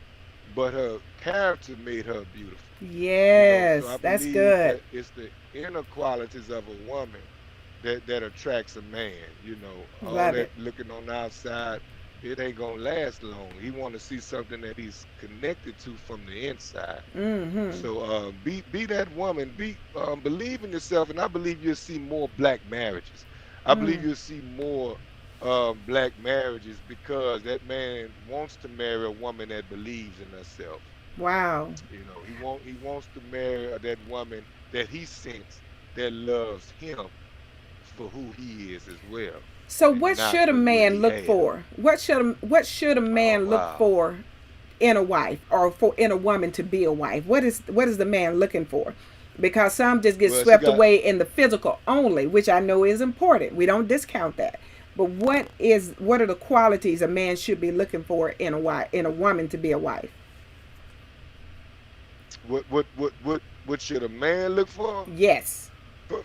but her character made her beautiful. So Yes. I That's believe good. that it's the inner qualities of a woman that attracts a man. All Love it. that looking on the outside, it ain't gonna last long. He want to see something that he's connected to from the inside. Mm-hmm. So be that woman. Believe in yourself, and I believe you'll see more black marriages. I believe Mm. you'll see more black marriages because that man wants to marry a woman that believes in herself. Wow. He wants to marry that woman that he sense that loves him for who he is as well, So and what not should a for what man he look have. for? What should a Oh man look wow. for in a wife or for in a woman to be a wife? What is the man looking for? Because some just get Well, she swept got. away in the physical only, which I know is important. We don't discount that. But what are the qualities a man should be looking for in a woman to be a wife? What should a man look for? Yes.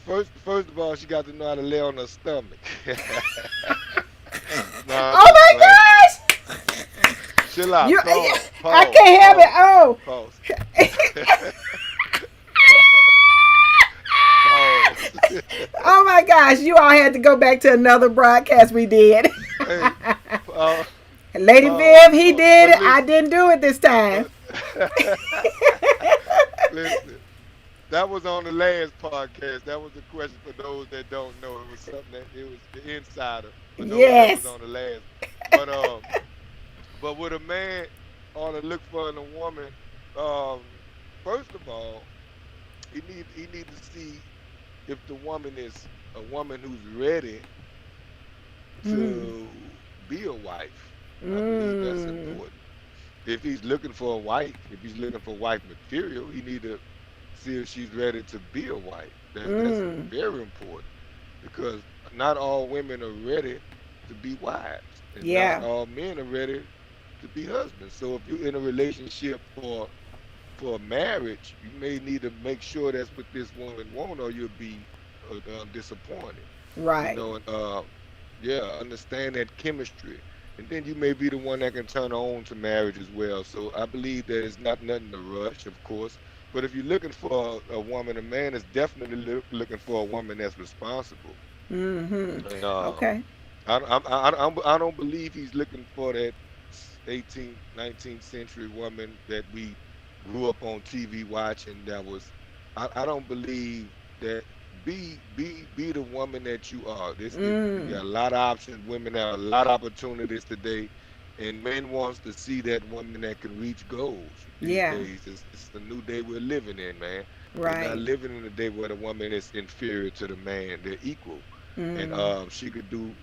First of all, she got to know how to lay on her stomach. No, I'm Oh just my playing. gosh! Chill out. You Pause. I Pause. can't have it. Pause. Oh. Pause. Pause. Oh my gosh, you all had to go back to another broadcast we did. Hey, uh, Lady pause. Viv, he Pause. did But it. I listen, didn't do it this time. but listen. That was on the last podcast. That was the question for those that don't know. It was something that it was the insider for those that was Yes. on the last. But what a man ought to look for in a woman, um, first of all, He need to see if the woman is a woman who's ready Mm. to be a wife. I believe that's Mm. important. If he's looking for a wife, if he's looking for wife material, he need to see if she's ready to be a wife. That's Mm. very important because not all women are ready to be wives, and not Yeah. all men are ready to be husbands. So if you're in a relationship for marriage, you may need to make sure that's what this woman want, or you'll be disappointed. You Right. know, and yeah, understand that chemistry, and then you may be the one that can turn her on to marriage as well. So I believe that it's not nothing to rush, of course. But if you're looking for a woman, a man is definitely looking for a woman that's responsible. Mm-hmm. And Okay. I don't believe he's looking for that 18th, 19th century woman that we grew up on TV watching. That was, I don't believe that. Be the woman that you are. You Mm. got a lot of options. Women have a lot of opportunities today, and men wants to see that woman that can reach goals these Yeah. days. It's the new day we're living in, man. We're not Right. living in a day where the woman is inferior to the man. They're equal, and Mm. she could do.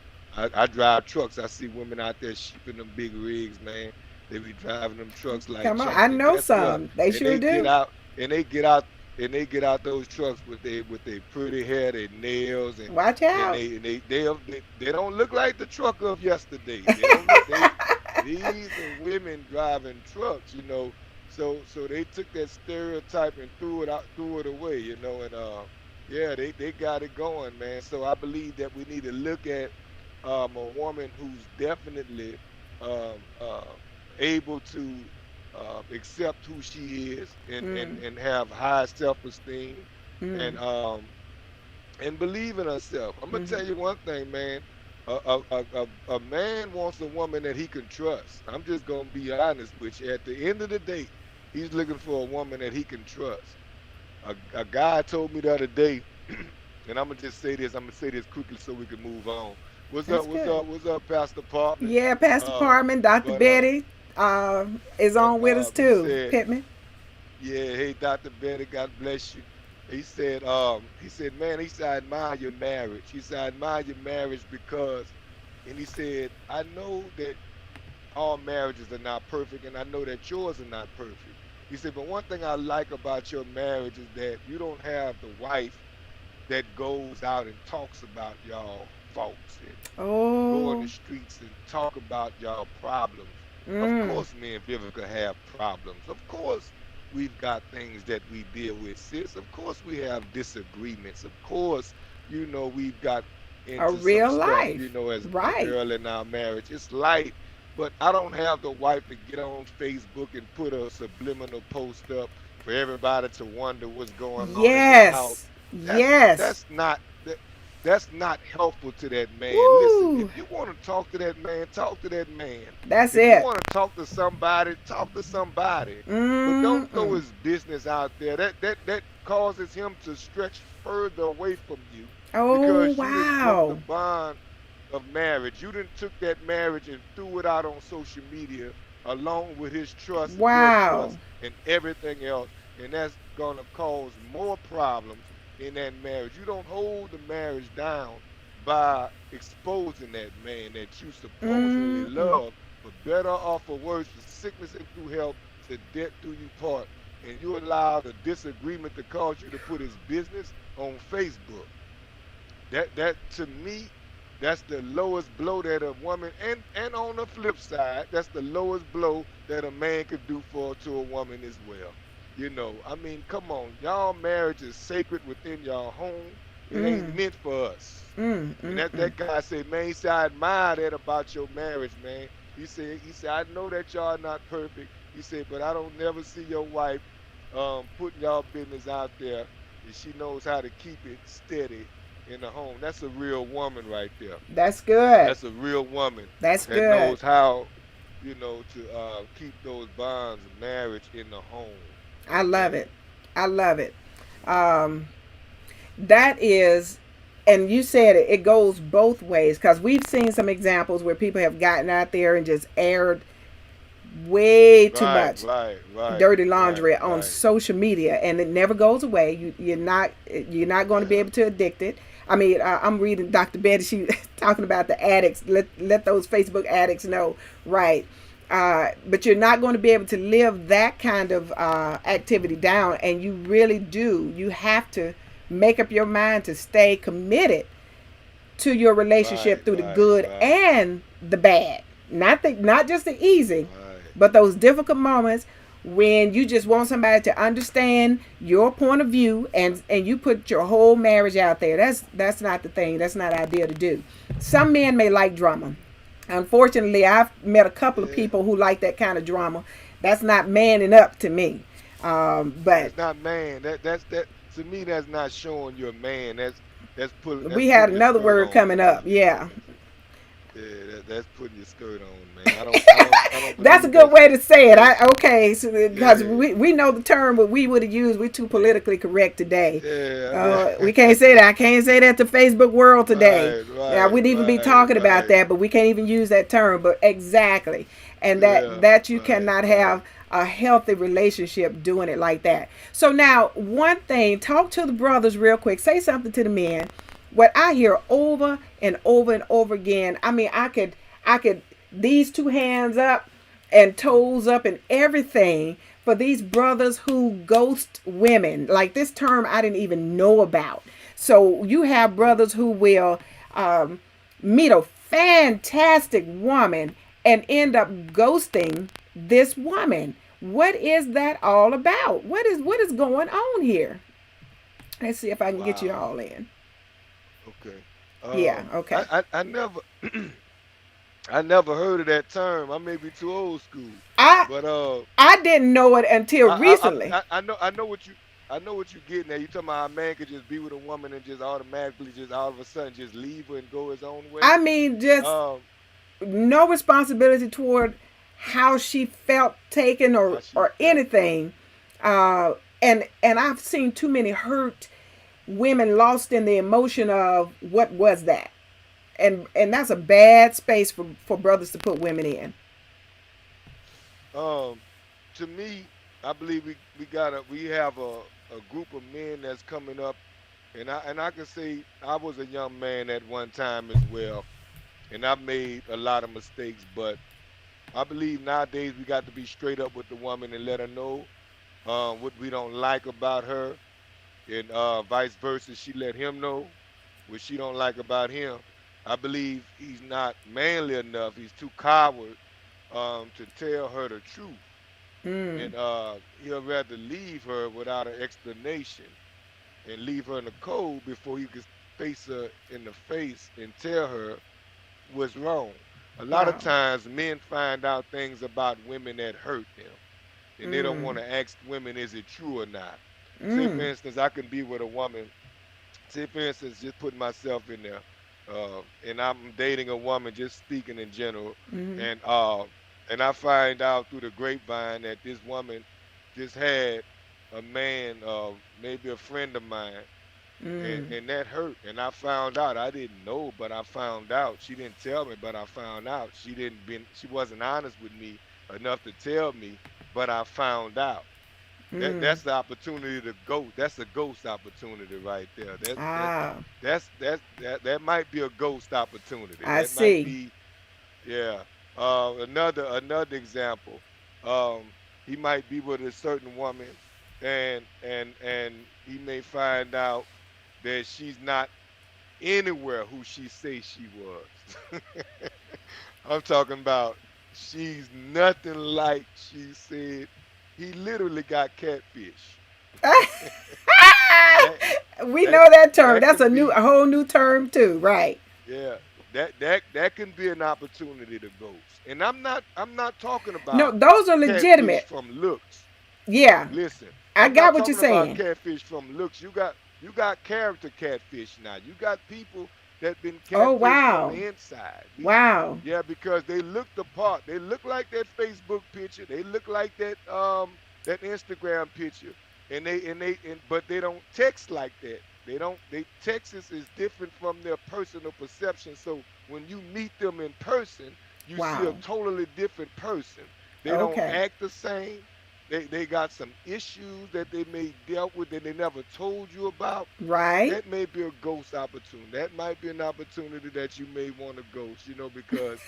I drive trucks. I see women out there shipping them big rigs, man. They be driving them trucks like Come on. I chumps, and know guess what? some. They And sure they get do. out, and they get out, and they get out those trucks with their pretty hair, their nails, Watch and out. they don't look like the truck of yesterday. They don't look they these are women driving trucks, you know. So they took that stereotype and threw it away, you know, and yeah, they got it going, man. So I believe that we need to look at a woman who's definitely able to accept who she is Mm. and have high self-esteem Mm. and um and believe in herself. I'm gonna Mm-hmm. tell you one thing, man. A man wants a woman that he can trust. I'm just gonna be honest with you. At the end of the day, he's looking for a woman that he can trust. A guy told me the other day, and I'm gonna just say this. I'm gonna say this quickly so we can move on. What's up? That's What's good. up? What's up, Pastor Partman? Yeah, Pastor Uh, Parman, Dr. but Betty is on with us he too. said, Pittman. yeah, hey, Dr. Betty, God bless you. He said, man, he said, I admire your marriage. He said, I admire your marriage because, and he said, I know that all marriages are not perfect, and I know that yours are not perfect. He said, but one thing I like about your marriage is that you don't have the wife that goes out and talks about y'all faults and go in Oh. the streets and talk about y'all problems. Of Mm. course, me and Vivica have problems. Of course, we've got things that we deal with, sis. Of course, we have disagreements. Of course, we've got A into some real stuff, life. as Right. early in our marriage. It's light, but I don't have the wife to get on Facebook and put a subliminal post up for everybody to wonder what's going on at their house. Yes. That's Yes. that's not that that's not helpful to that man. Listen, Woo. if you want to talk to that man, talk to that man. That's If you it. want to talk to somebody. But don't throw Mm-mm. his business out there. That causes him to stretch further away from you Oh, because you didn't broke the wow. bond of marriage. You didn't took that marriage and threw it out on social media along with his trust and your Wow. trust and everything else. And that's gonna cause more problems in that marriage. You don't hold the marriage down by exposing that man that you supposedly Mm-mm. love for better or for worse, for sickness and through health, to death do you part. And you allow the disagreement to cause you to put his business on Facebook. That to me, that's the lowest blow that a woman, and on the flip side, that's the lowest blow that a man could do for to a woman as well. I mean, come on, y'all marriage is sacred within y'all home. It ain't Mm. meant for us. Mm. And Mm. that Mm. guy said, man, he said, I admire that about your marriage, man. He said, I know that y'all are not perfect. He said, but I don't never see your wife putting y'all business out there. And she knows how to keep it steady in the home. That's a real woman right there. That's good. That's a real woman That's that good. knows how, to keep those bonds of marriage in the home. I love it. Amen. I love it. Mhm. Um, that is, and you said it, it goes both ways because we've seen some examples where people have gotten out there and just aired way too Right, much right, right, dirty right, laundry on right. social media, and it never goes away. You're not going to be Yeah, able to addict it. I mean, I'm reading Dr. Betty. She talking about the addicts. Let those Facebook addicts know, right? But you're not going to be able to live that kind of activity down, and you really do. You have to make up your mind to stay committed to your right, relationship through the right, good right, and the bad. Not just the easy, right. but those difficult moments when you just want somebody to understand your point of view, and you put your whole marriage out there. That's not the thing. That's not ideal to do. Some men may like drama. Unfortunately, I've met a couple of Yeah, people who like that kind of drama. That's not manning up to me. But that's not man. That to me. That's not showing you're a man. That's we had putting your another skirt word on coming to up. me. Yeah. Yeah, that's putting your skirt on, man. I don't That's a believe good way to say it. that's Okay, so because yeah, we know the term, but we would have used. We're too politically correct today. yeah, We can't yeah. say that. I can't say that to Facebook world today. Right, Now right, we'd even be right, talking about right. that, but we can't even use that term. But exactly, and that Yeah, that you right, cannot right. have a healthy relationship doing it like that. So now, one thing, talk to the brothers real quick. Say something to the men. What I hear over and over and over again. I mean, I could these two hands up and toes up and everything for these brothers who ghost women. Like this term I didn't even know about. So you have brothers who will um, meet a fantastic woman and end up ghosting this woman. What is that all about? What is going on here? Let's see if I can get you Wow. all in. Okay. Yeah, I, okay. I never I never heard of that term. I may be too old school, I but I didn't know it until recently. I know what you getting at. You talking about a man could just be with a woman and just automatically just all of a sudden just leave her and go his own way. I mean, just Um, no responsibility toward how she felt taken how or she or felt. anything. And I've seen too many hurt women lost in the emotion of what was that, and that's a bad space for brothers to put women in. Um, to me, I believe we have a group of men that's coming up, and I can say I was a young man at one time as well, and I made a lot of mistakes, but I believe nowadays we got to be straight up with the woman and let her know what we don't like about her, and vice versa. She let him know what she don't like about him. I believe he's not manly enough. He's too coward to tell her the truth, Mm, and he'll rather leave her without an explanation and leave her in the cold before he could face her in the face and tell her what's wrong. A lot of wow. times men find out things about women that hurt them, and they don't Mm, want to ask women, is it true or not? Say, for mm, instance, I can be with a woman. Say, for instance, just putting myself in there, and I'm dating a woman, just speaking in general, mm, and uh, and I find out through the grapevine that this woman just had a man, maybe a friend of mine, mm, and that hurt. And I found out. I didn't know, but I found out. She didn't tell me, but I found out. She wasn't honest with me enough to tell me, but I found out. mm. That's the opportunity to go. That's a ghost opportunity right there. Ah, That might be a ghost opportunity. I That might see. be, yeah. Another example. He might be with a certain woman, and he may find out that she's not anywhere who she say she was. I'm talking about she's nothing like she said. He literally got catfish. that We that know that term. that That's can a be, whole new term too, right? yeah, that can be an opportunity to ghost. And I'm not talking No, about those are catfish legitimate. from looks. Yeah, Listen, I I'm not got what you're talking about saying. catfish from looks. You got character catfish now. You got people that been Oh catfish from wow, the inside. wow, Yeah, because they look the part. They look like that Facebook picture. They look like that Instagram picture. But they don't text like that. They Texas is different from their personal perception. So when you meet them in person, you see a wow. totally different person. They don't Okay. act the same. They got some issues that they may dealt with that they never told you about. Right. That may be a ghost opportunity. That might be an opportunity that you may want to ghost, because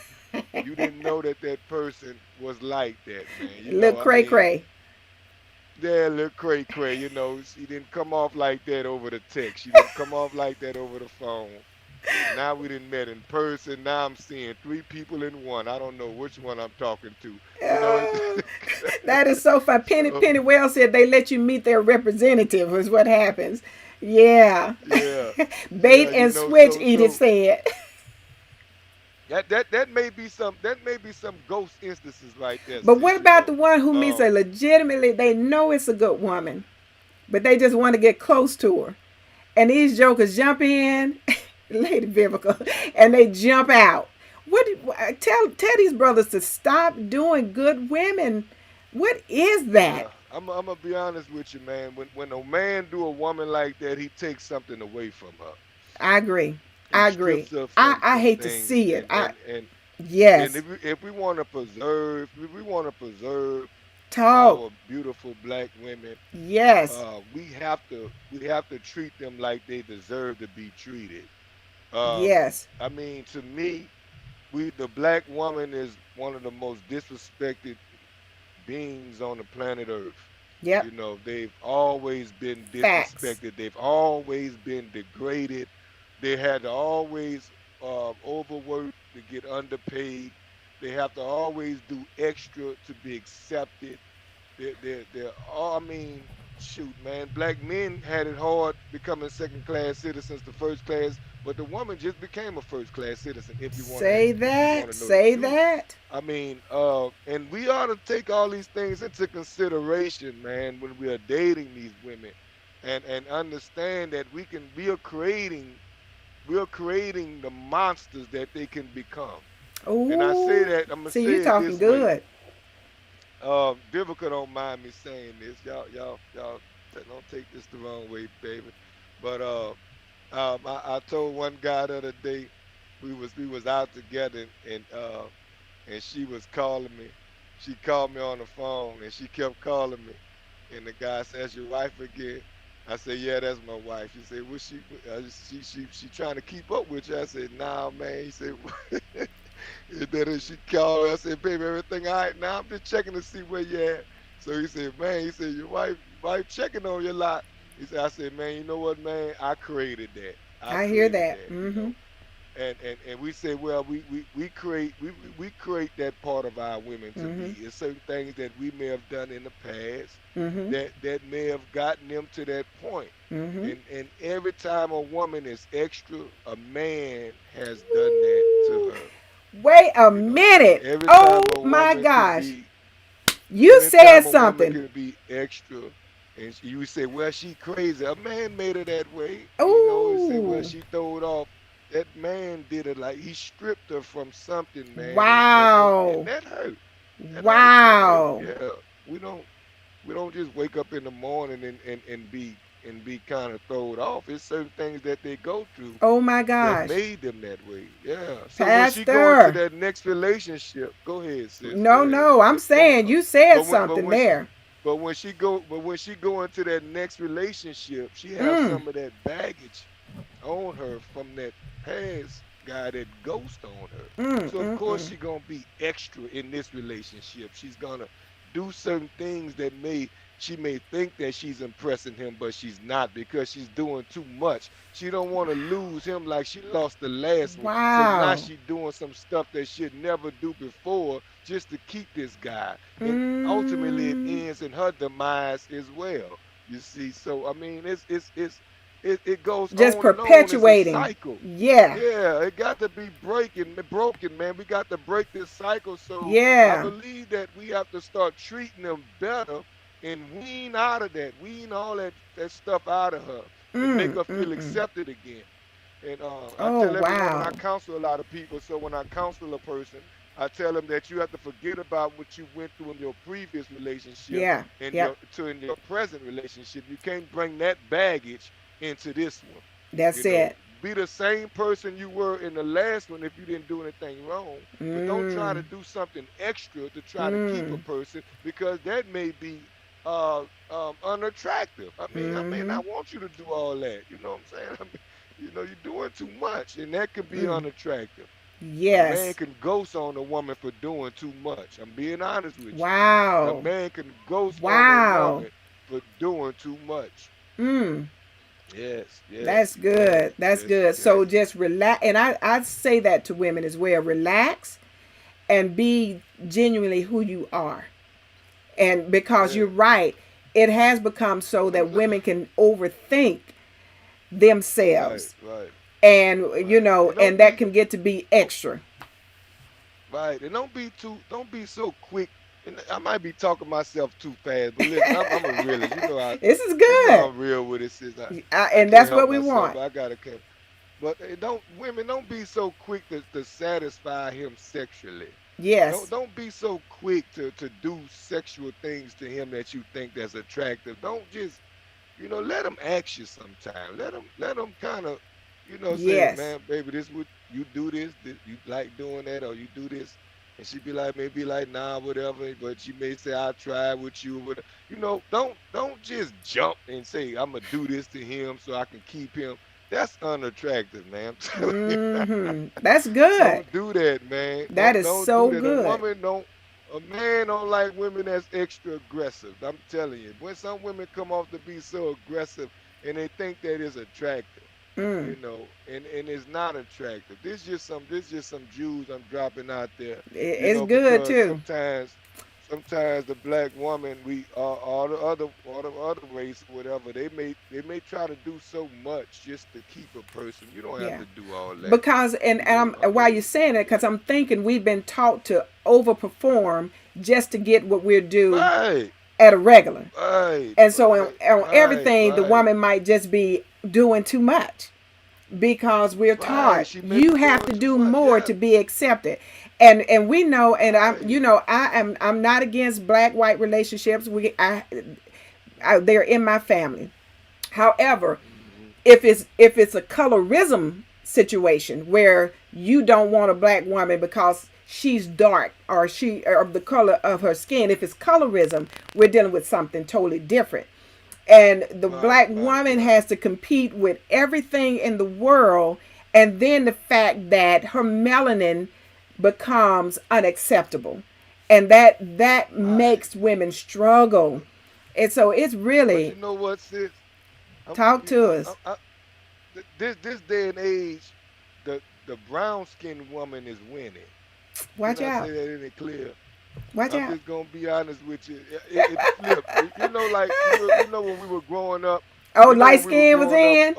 you didn't know that that person was like that, man. Look I cray mean, cray. yeah, look cray cray. She didn't come off like that over the text. She didn't come off like that over the phone. Now we didn't met in person. Now I'm seeing three people in one. I don't know which one I'm talking to. Uh, that is so fun. Penny So Penny Wells said they let you meet their representative is what happens. Yeah. yeah, Bait yeah, and switch, Edith so said. that may be some ghost instances right there, But what sis. about the one who meets Um, a legitimately, they know it's a good woman, but they just want to get close to her. And these jokers jump in, Lady Vivica, and they jump out. Tell these brothers to stop doing good women. What is that? yeah, I'm gonna be honest with you, man. When a man do a woman like that, he takes something away from her. I agree. He I agree. strips her I from hate to things, see it. and Yes. if we want to preserve Talk. our beautiful black women, Yes. we have to treat them like they deserve to be treated. Um, Yes. I mean, to me, the black woman is one of the most disrespected beings on the planet Earth. Yep. They've always been Facts. disrespected. They've always been degraded. They had to always overwork to get underpaid. They have to always do extra to be accepted. They're all, I mean, shoot, man, black men had it hard becoming second class citizens to first class, but the woman just became a first class citizen. Say If you want that. to know the Say truth, that. I mean, and we ought to take all these things into consideration, man, when we are dating these women, and understand that we are creating the monsters that they can become. And I say Ooh. that I'm gonna See, you say it talking this way. good. Vivica don't mind me saying this. Y'all don't take this the wrong way, baby. But I told one guy the other day we was out together and she was calling me. She called me on the phone and she kept calling me. And the guy said, "That's your wife again?" I said, "Yeah, that's my wife." She said, "What she trying to keep up with you?" I said, "Nah, man." He said, and then she called me. I said, "Baby, everything all right now? I'm just checking to see where you at." So he said, "Man," he said, "Your wife checking on you a lot." I said, "Man, you know what, man? I created that. I I hear created that. that, Mm-hmm. and we say, well, we create that part of our women to be. Mm-hmm. It's certain things that we may have done in the past Mm-hmm. that may have gotten them to that point. Mm-hmm. And every time a woman is extra, a man has done that to her. Wait a And minute. every Oh time a my woman can gosh. be You said anytime a woman something. can be extra, and you say, "Well, she crazy." A man made her that way. You say, "Well, Ooh. she throwed off." That man did it like he stripped her from something, man, and Wow. that hurt. That hurt. That hurt. Wow. Yeah, we don't we don't just wake up in the morning and be kind of thrown off. It's certain things that they go through Oh my that gosh. made them that way. Yeah. So when she go into Pastor. that next relationship, go ahead, sis. Go No, ahead. no. I'm saying you said But something there. when she go into that next relationship, she has Mm. some of that baggage on her from that past guy that ghost on her. Mm. So of Mm. course Mm. she gonna be extra in this relationship. She's gonna do certain things that she may think that she's impressing him, but she's not because she's doing too much. She don't want to lose him like she lost the last one. So now Wow. she doing some stuff that she'd never do before just to keep this guy. And ultimately it Mm. ends in her demise as well. You see, so I mean it goes Just on and on. It's a perpetuating. cycle. Yeah. Yeah, it got to be broken, man. We got to break this cycle. So I Yeah. believe that we have to start treating them better and wean all that stuff out of her, and make Mm. her Mm. feel Mm. accepted again. And I Oh tell everyone when wow. I counsel a lot of people, so when I counsel a person, I tell them that you have to forget about what you went through in your previous relationship Yeah. and Yep. in your present relationship. You can't bring that baggage into this one. That's You know, it. be the same person you were in the last one if you didn't do anything wrong. But don't try to Mm. do something extra to try to keep a Mm. person because that may be unattractive. I Mm-hmm. want you to do all that. You know what I'm saying? You're doing too much, and that can be Mm. unattractive. A man Yes. can ghost on a woman for doing too much. I'm being honest with you. A Wow. man can ghost on a Wow. woman for doing too much. Mm. Yes, That's yes, he good. can. That's Yes, he good. So can. just relax. And I say that to women as well. Relax and be genuinely who you are. And because you're Yeah. right, it has become so Let me, that women can overthink themselves. right, right, And, right. And and don't that be can get to be don't extra. right. And don't be so quick. And I might be talking myself too fast, but listen, I'm a realist. This is You know good. I'm real with it, sis. I And can't that's what help we myself. want. I gotta can. But don't women don't be so quick to satisfy him sexually. Yes. Don't be so quick to do sexual things to him that you think that's attractive. Don't just let them ask you sometime. Let them kind of, say, Yes. man, baby, this what you do this, you like doing that, or you do this, and she be like, maybe like, nah, whatever. But she may say, I'll try with you, whatever. Don't just jump and say, I'm gonna do this to him so I can keep him. That's unattractive, man. I'm telling you. Mm-hmm. That's good. Don't do that, man. That Don't is don't do so that. good. A man don't like women that's extra aggressive. I'm telling you. When some women come off to be so aggressive and they think that is attractive, Mm. and it's not attractive. This just some Jews I'm dropping out there, It's good because too. sometimes the black woman, we all the other race or whatever, they may try to do so much just to keep a person. You don't have Yeah. to do all that. Because and I while you're mean, saying it, because yeah. I'm thinking we've been taught to overperform just to get what we're due Right, at a regular. right, And so right, on right, everything, the right, woman might just be doing too much because we're right. taught She may you be have doing to too do much. more Yeah, to be accepted. And we know, and right. I'm not against black white relationships. They're in my family. However, Hmm. if it's a colorism situation where you don't want a black woman because she's dark or she or the color of her skin, if it's colorism, we're dealing with something totally different. And the Right, black right, woman right, has to compete with everything in the world, and then the fact that her melanin becomes unacceptable, and that right. makes women struggle. And so it's But really you know what, sis? talk to us. This day and age, the brown skinned woman is winning. Watch Can I out. say that any clear? Watch I'm out. just gonna be honest with you. It flipped. Like when we were growing up. Oh, You know light when we were skin was growing up. in.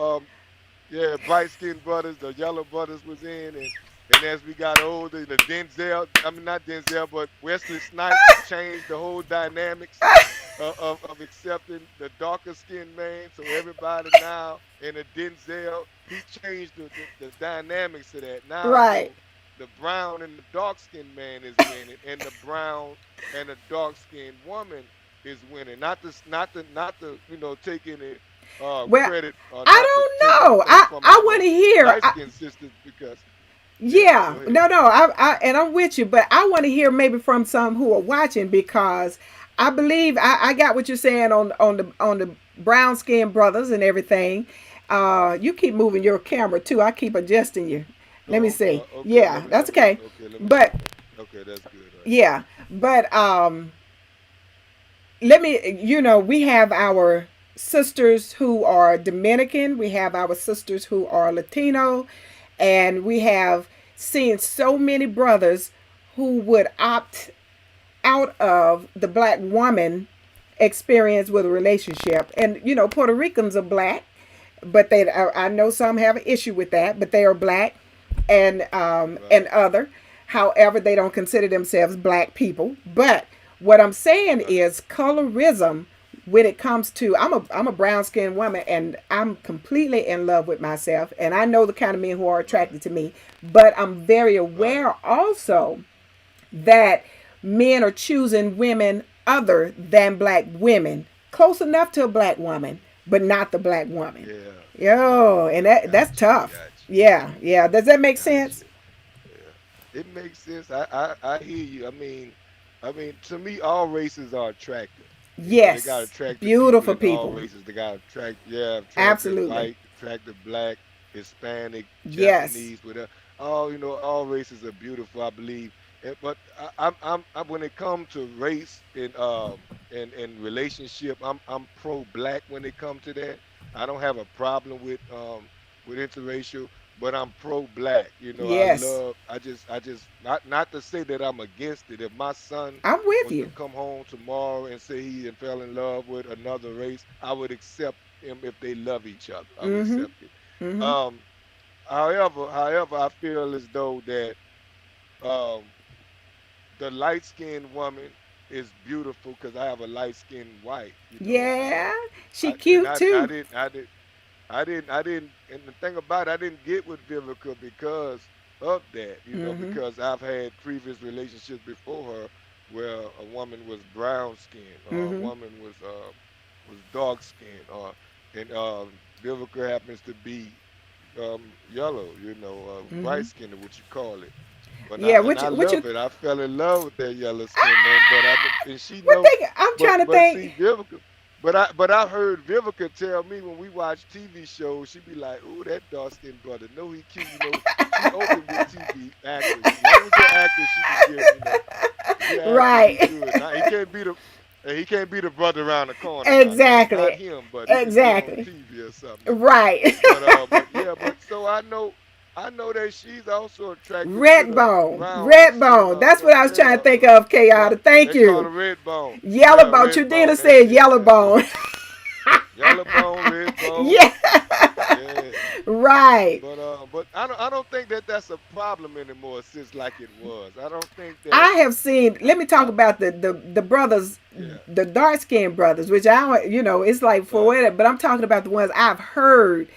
Yeah, bright skinned brothers, the yellow brothers was in, and as we got older, the Denzel, I mean not Denzel, but Wesley Snipes changed the whole dynamics of accepting the darker skinned man. So everybody now in a Denzel, he changed the dynamics of that now. Right. So the brown and the dark skinned man is winning, and the brown and the dark skinned woman is winning. Not to take any Well, credit, or I not to take don't know. anything from I want our to hear. light skinned sisters, because yeah, Yeah, go ahead. no, no, and I'm with you, but I want to hear maybe from some who are watching because I believe I got what you're saying on the brown skinned brothers and everything. You keep moving your camera too. I keep adjusting you. Let me Oh, see. okay. Yeah, that's okay. Let me. But Okay, that's good right there. yeah, but let me, we have our sisters who are Dominican, we have our sisters who are Latino, and we have seen so many brothers who would opt out of the black woman experience with a relationship. And Puerto Ricans are black, but I know some have an issue with that, but they are black and Right, other. However, they don't consider themselves black people. But what I'm saying right, is colorism. When it comes to, I'm a brown skinned woman, and I'm completely in love with myself, and I know the kind of men who are right, attracted to me. But I'm very right, aware also that men are choosing women other than black women, close enough to a black woman, but not the black woman. yeah, Yo, and yeah. that's Got you, tough. got Yeah, yeah. Does that make sense? Gotcha. Yeah, it makes sense. I hear you. I mean, to me, all races are attractive. They got Yes. attractive people Beautiful in all people. races. They got yeah, attractive Absolutely. white, attractive black, Hispanic, Yes. Japanese, whatever. All races are beautiful, I believe. But when it comes to race and relationship, I'm pro black when it comes to that. I don't have a problem with interracial, but I'm pro black. Yes. I just not to say that I'm against it. If my son I'm with was to you. come home tomorrow and say he and fell in love with another race, I would accept him if they love each other. I would Mm-hmm. accept it. Mm-hmm. Um, however, I feel as though that um, the light skinned woman is beautiful because I have a light skinned wife. Yeah. She I and cute too. I didn't, and the thing about it, I didn't get with Vivica because of that, Mm-hmm. because I've had previous relationships before her where a woman was brown skinned or a Mm-hmm. woman was dark skinned or and Vivica happens to be yellow, Mm-hmm. bright skinned, what you call it. But Yeah. I What you love it. I fell in love with that yellow skin man. But ah, and she what know, they I'm but trying to but think. see Vivica, but I heard Vivica tell me when we watch TV shows, she be like, "Ooh, that dark skinned brother, no, he cute." She open with TV actors. As long as you're actor, she can get. If you're actor, he Right. good. Now he can't be the brother around the corner. Now, not Exactly. him, but he could be on Exactly. TV or something. Right. But yeah, but so I know that she's also attracted to the Red brown skin. bone. That's what I was trying to think of, Yeah, Chaotic. Thank they call you. her red bone. Yellow Yeah, bone. red Trudina bone. That's said it. yellow That's it. bone. Yellow bone, red bone. Yeah. Yeah. Right. But I don't think that that's a problem anymore since like it was. I don't think that. I have seen. Let me talk I about the brothers, Yeah. the dark skinned brothers, which I don't. It's like for Right. what. But I'm talking about the ones I've heard.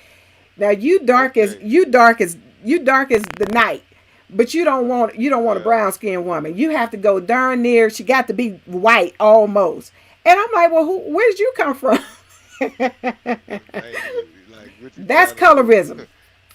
Now Okay. you dark as the night, but you don't want a Yeah. brown skinned woman. You have to go darn near. She got to be white almost. And I'm like, well, where did you come from? Thank you. Like what you That's trying to do? colorism.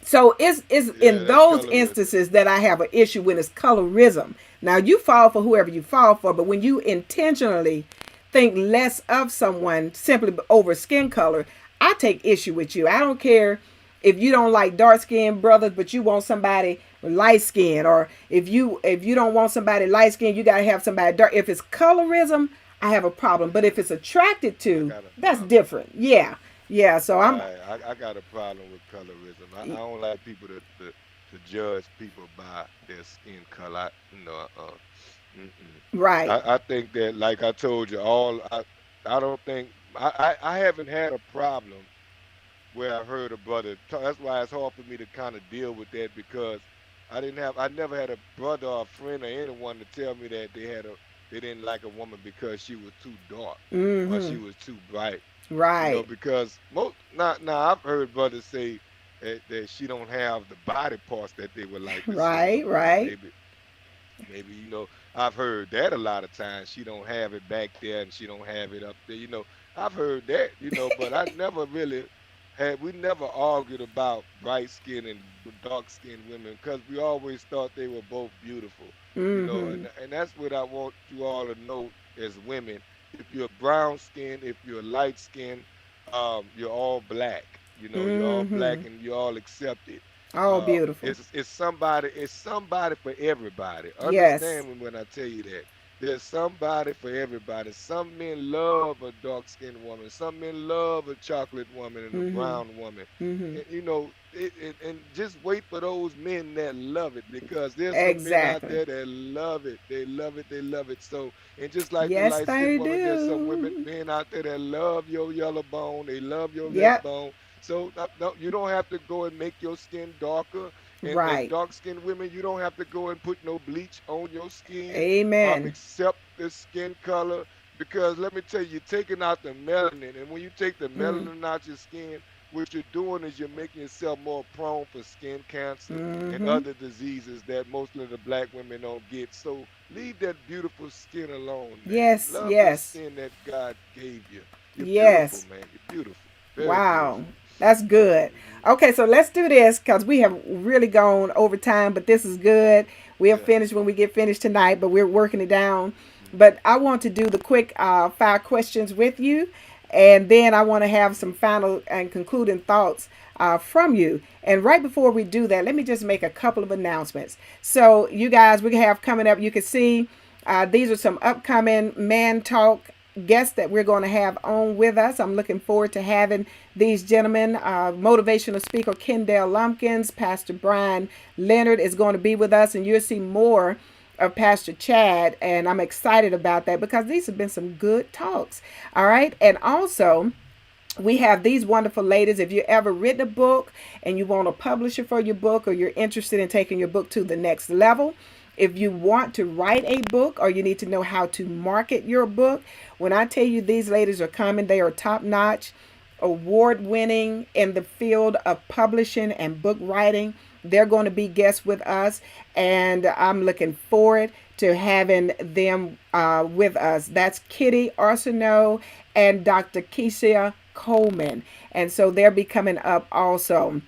So it's Yeah, in that's those colorism. instances that I have an issue when it's colorism. Now you fall for whoever you fall for, but when you intentionally think less of someone simply over skin color, I take issue with you. I don't care if you don't like dark skinned brothers, but you want somebody light skinned, or if you don't want somebody light skinned, you gotta have somebody dark. If it's colorism, I have a problem. But if it's attracted I to, got a that's problem. different. Yeah. Yeah. So I'm Right. I got a problem with colorism. I don't like people to judge people by their skin color. Mm-mm. right. I think that, like I told you, I don't think I haven't had a problem where I heard a brother. That's why it's hard for me to kind of deal with that because I never had a brother or a friend or anyone to tell me that they didn't like a woman because she was too dark or Mm-hmm. she was too bright. Right. Because most now I've heard brothers say that she don't have the body parts that they would like to see in a Right. woman. Right. Maybe I've heard that a lot of times. She don't have it back there and she don't have it up there. I've heard that. But I never really had. We never argued about bright skin and dark skinned women because we always thought they were both beautiful. Mm-hmm. And that's what I want you all to know as women. If you're brown skinned, if you're light skinned, you're all black. You're all Mm-hmm. black and you're all accepted. All beautiful. It's somebody for everybody. Yes. Understand me when I tell you that. There's somebody for everybody. Some men love a dark skinned woman. Some men love a chocolate woman and a Mm-hmm. brown woman. Mm-hmm. And just wait for those men that love it because there's some men out Exactly. there that love it. They love it. They love it. So, and just like the Yes, light skinned they woman, there's some do. men out there that love your yellow bone. They love your red Yep. bone. So no, you don't have to go and make your skin darker. And Right. dark skinned women, you don't have to go and put no bleach on your skin, Amen. except the skin color. Because let me tell you, you're taking out the melanin. And when you take the Mm-hmm. melanin out your skin, what you're doing is you're making yourself more prone for skin cancer and Mm-hmm. other diseases that most of the black women don't get. So leave that beautiful skin alone, man. Yes. Love the Yes. skin that God gave you. You're beautiful, Yes. man. You're beautiful. Very Wow. beautiful. That's good. Hmm. Okay, so let's do this because we have really gone over time, but this is good. We'll Yeah. finish when we get finished tonight, but we're working it down. Hmm. But I want to do the quick 5 questions with you, and then I want to have some final and concluding thoughts from you. And right before we do that, let me just make a couple of announcements. So, you guys, we have coming up, you can see these are some upcoming Man Talk guests that we're going to have on with us. I'm looking forward to having these gentlemen. Motivational speaker Kendall Lumpkins, Pastor Brian Leonard is going to be with us, and you'll see more of Pastor Chad. And I'm excited about that because these have been some good talks. All right. And also, we have these wonderful ladies. If you ever written a book and you want a publisher for your book, or you're interested in taking your book to the next level, if you want to write a book or you need to know how to market your book, when I tell you these ladies are coming, they are top notch, award winning in the field of publishing and book writing. They're going to be guests with us, and I'm looking forward to having them with us. That's Kitty Arsenault and Dr. Keisha Coleman. And so they'll be coming up also.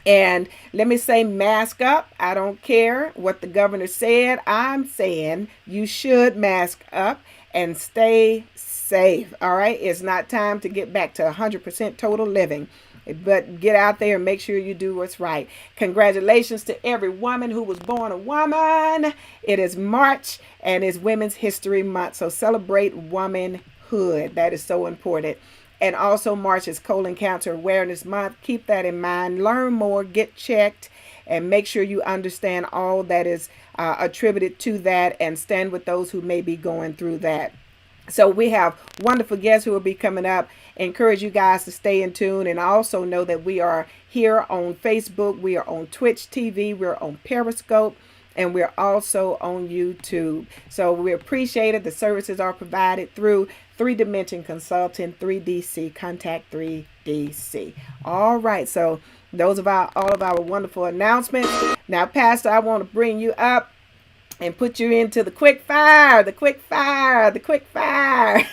And let me say, mask up. I don't care what the governor said. I'm saying you should mask up and stay safe. All right. It's not time to get back to 100% total living, but get out there and make sure you do what's right. Congratulations to every woman who was born a woman. It is March and it's Women's History Month. So celebrate womanhood. That is so important. And also, March is Colon Cancer Awareness Month. Keep that in mind. Learn more, get checked, and make sure you understand all that is attributed to that, and stand with those who may be going through that. So we have wonderful guests who will be coming up. Encourage you guys to stay in tune, and also know that we are here on Facebook, we are on Twitch TV, we're on Periscope, and we're also on YouTube. So we appreciate it. The services are provided through 3 Dimension Consulting, 3DC, Contact 3DC. All right, so those are all of our wonderful announcements. Now, Pastor, I want to bring you up and put you into the quick fire, the quick fire, the quick fire.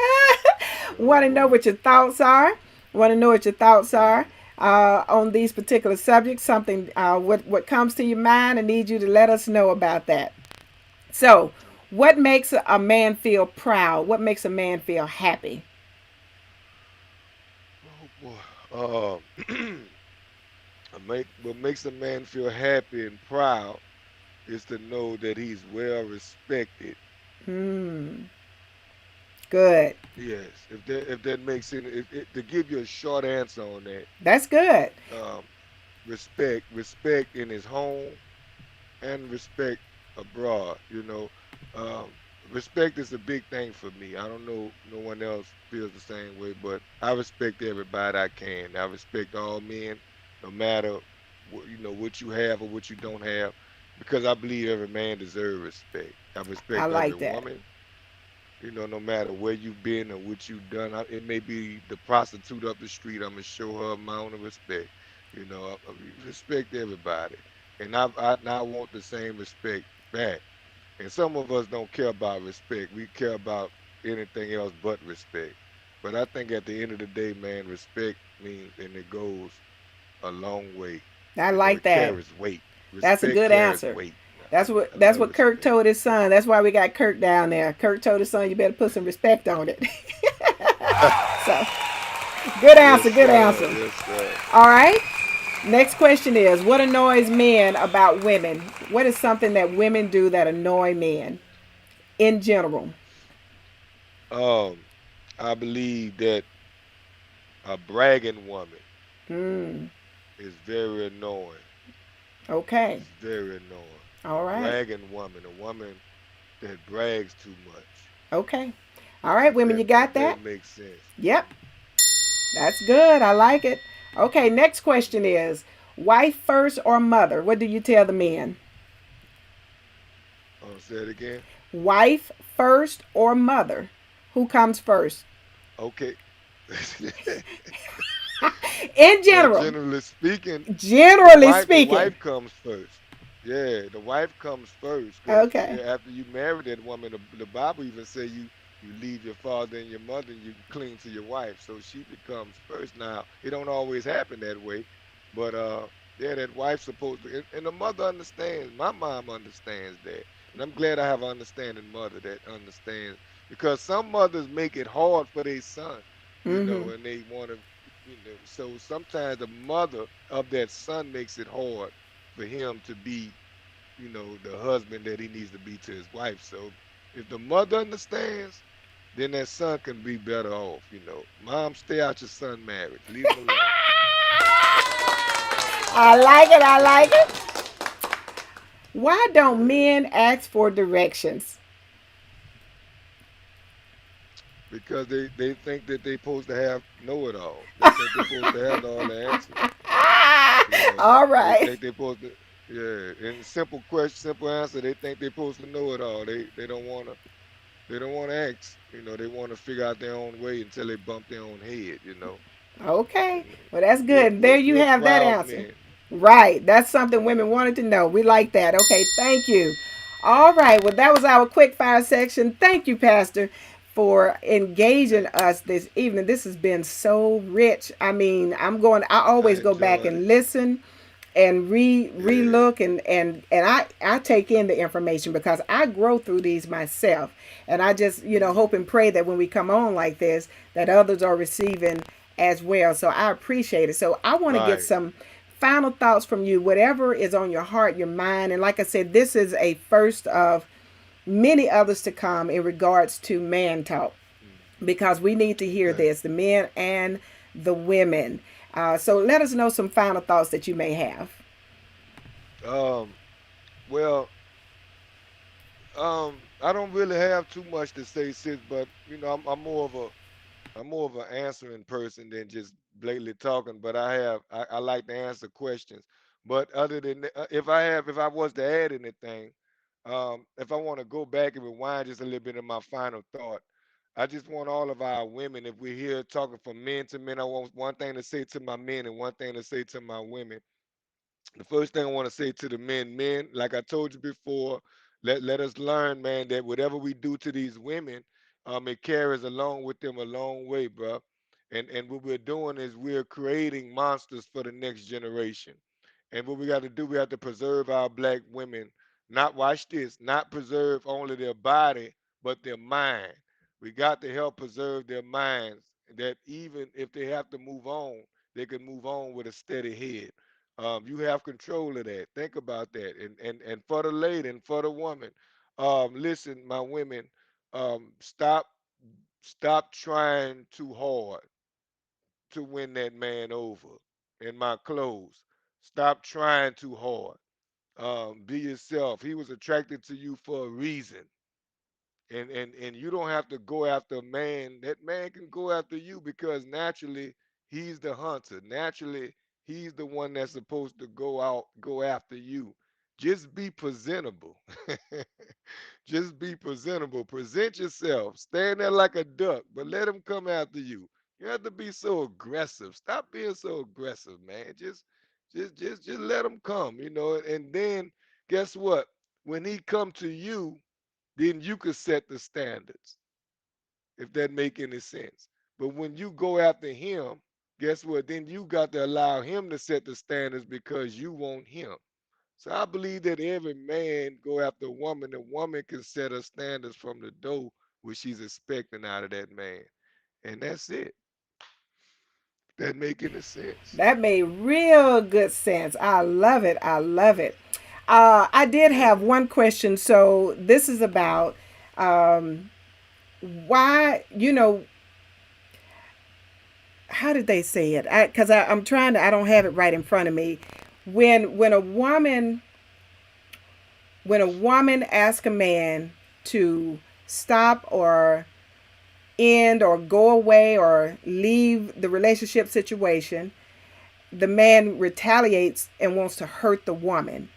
Oh Want to know boy. what your thoughts are? Want to know what your thoughts are on these particular subjects? Something, what comes to your mind? I need you to let us know about that. So, what makes a man feel proud? What makes a man feel happy? Oh boy. What makes a man feel happy and proud is to know that he's well respected. Hmm. Good. Yes, if that makes any, to give you a short answer on that, That's good. um, respect in his home and respect abroad. Respect is a big thing for me. I don't know no one else feels the same way, but I respect everybody I can. I respect all men, no matter what you have or what you don't have, because I believe every man deserves respect. I I respect every like that. woman. No matter where you've been or what you've done. It may be the prostitute up the street. I'm gonna show her a amount of respect. I respect everybody, and I want the same respect back. And some of us don't care about respect. We care about anything else but respect. But I think at the end of the day, man, respect means, and it goes a long way. I like It that. carries weight. That's a Respect good carries answer. weight. That's what I that's love what Kirk respect. told his son. That's why we got Kirk down there. Kirk told his son, "You better put some respect on it." So, good Yes, answer. Good sir. answer. Yes, sir. All right. Next question is, what annoys men about women? What is something that women do that annoy men in general? Um, I believe that a bragging woman Hmm. is very annoying. Okay. It's very annoying. All A right. bragging woman, a woman that brags too much. Okay. All right, women, you got If that that? makes sense. Yep. That's good. I like it. Okay, next question is, wife first or mother? What do you tell the men? Say it again. Wife first or mother? Who comes first? Okay. In Well, general. generally speaking, Generally the speaking. wife comes first. Yeah, the wife comes first, because Okay. after you marry that woman, the Bible even say you you leave your father and your mother and you cling to your wife. So she becomes first. Now it don't always happen that way, but yeah, that wife's supposed to, and the mother understands. My mom understands that, and I'm glad I have an understanding mother that understands, because some mothers make it hard for their son, Mm-hmm. and they want to, so sometimes the mother of that son makes it hard for him to be, the husband that he needs to be to his wife. So if the mother understands, then that son can be better off. Mom, stay out your son marriage. Leave him alone. I like it. I like it. Why don't Yeah. men ask for directions? Because they think that they supposed to have know it all. They think they're supposed to have all the answers. All They right. think they're supposed to, yeah. In simple question, simple answer, they think they're supposed to know it all. They don't wanna ask. They want to figure out their own way until they bump their own head. Okay. And Well, that's we're good. There we're you we're have that proud answer. men. Right. That's something women wanted to know. We like that. Okay. Thank you. All right. Well, that was our quick fire section. Thank you, Pastor, for engaging us this evening. This has been so rich. I mean, I I always go back enjoyed and it. listen and Yeah. relook, and I take in the information because I grow through these myself, and I just hope Mm, and pray that when we come on like this, that others are receiving as well. So I appreciate it. So I want to get right. some final thoughts from you, whatever is on your heart, your mind, and like I said, this is a first of many others to come in regards to man talk, Mm, because we need to hear okay. this, the men and the women. So let us know some final thoughts that you may have. Um. Well, I don't really have too much to say, sis, but I'm more of an answering person than just blatantly talking. But I like to answer questions. But other than if I was to add anything, if I want to go back and rewind just a little bit of my final thought, I just want all of our women, if we're here talking from men to men, I want one thing to say to my men and one thing to say to my women. The first thing I want to say to the men, like I told you before, let us learn, man, that whatever we do to these women, it carries along with them a long way, bro. And what we're doing is we're creating monsters for the next generation. And what we got to do, we have to preserve our black women. Not watch this, not preserve only their body, but their mind. We got to help preserve their minds. That even if they have to move on, they can move on with a steady head. You have control of that. Think about that. And for the lady and for the woman, listen, my women, stop trying too hard to win that man over. In my clothes, stop trying too hard. Be yourself. He was attracted to you for a reason, and you don't have to go after a man. That man can go after you because naturally he's the hunter. Naturally he's the one that's supposed to go after you. Just be presentable. Just be presentable. Present yourself. Stand there like a duck, but let him come after you. You have to be so aggressive. Stop being so aggressive, man. Just let him come, and then guess what? When he come to you, then you could set the standards, if that make any sense. But when you go after him, guess what? Then you got to allow him to set the standards because you want him. So I believe that every man go after a woman, the woman can set her standards from the door, what she's expecting out of that man. And that's it. That make any sense. That made real good sense. I love it. I love it. I did have Yeah. one question. So this is about um, why, how did they say it? Because I'm trying to, I don't have it right in front of me. When when a woman when a woman asks a man to stop or end or go away or leave the relationship situation, the man retaliates and wants to hurt the woman.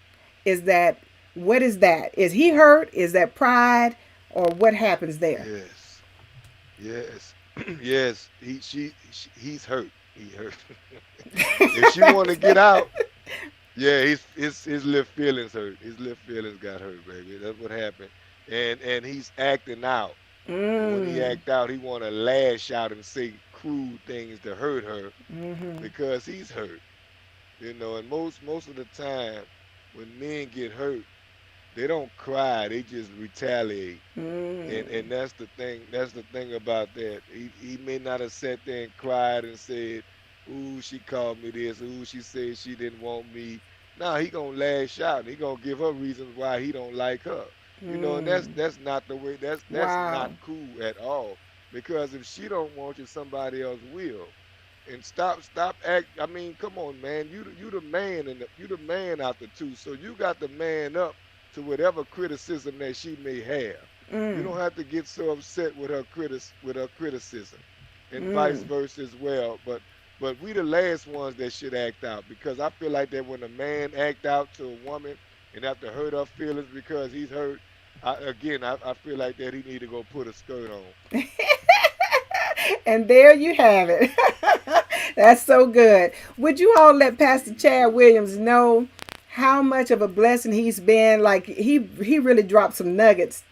Is that, what is that? Is he hurt? Is that pride? Or what happens there? Yes. Yes. Yes. He's hurt. He hurt. If she want to get out, yeah, his little feelings hurt. His little feelings got hurt, baby. That's what happened. And he's acting out. And when he Mm. act out, he want to lash out and say cruel things to hurt her Mm-hmm. because he's hurt. And most of the time when men get hurt, they don't cry, they just retaliate. And Mm. that's the thing about that. He may not have sat there and cried and said, "Ooh, she called me this. Ooh, she said she didn't want me." Nah, he gonna lash out and he gonna give her reasons why he don't like her. And that's Mm. that's not the way. That's not Wow. cool at all. Because if she don't want you, somebody else will. And stop act. I mean, come on, man. You the man and you the man out the two. So you got the man up to whatever criticism that she may have. You Mm. don't have to get so upset with her criticism, and vice Mm. versa as well. But we the last ones that should act out because I feel like that when a man act out to a woman and have to hurt her feelings because he's hurt, I feel like that he need to go put a skirt on. And there you have it. That's so good. Would you all let Pastor Chad Williams know how much of a blessing he's been? Like he really dropped some nuggets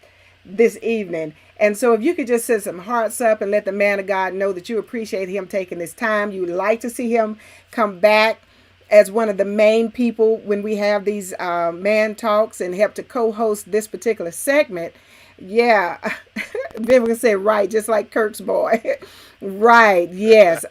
this evening. And so if you could just set some hearts up and let the man of God know that you appreciate him taking this time. You would like to see him come back as one of the main people when we have these man talks and help to co-host this particular segment. Yeah. Vivian said right, just like Kirk's boy. Right, yes.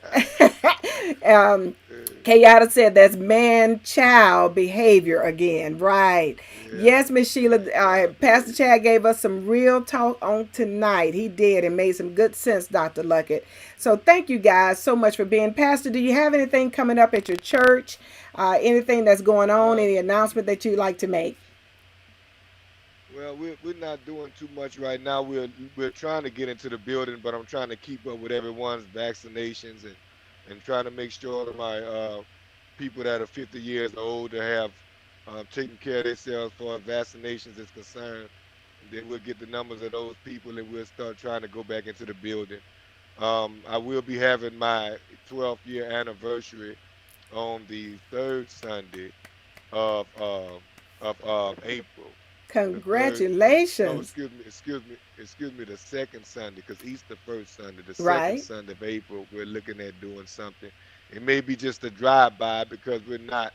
um, Uh, Kayada said that's man child behavior again. Right. yeah, Yes, Miss Sheila. man, child Pastor behavior. Chad gave us some real talk on tonight. He did and made some good sense, Dr. Luckett. So thank you guys so much for being. Pastor, do you have anything coming up at your church? Anything that's going on? Um, Any announcement that you'd like to make? Well, we're not doing too much right now. We're trying to get into the building, but I'm trying to keep up with everyone's vaccinations and trying to make sure that my people that are 50 years or older have taken care of themselves for vaccinations is concerned. And then we'll get the numbers of those people and we'll start trying to go back into the building. I will be having my 12th year anniversary on the third Sunday of April. The third, no, Congratulations. excuse me, the second Sunday, because Easter first Sunday, the second Right. Sunday of April, we're looking at doing something. It may be just a drive-by because we're not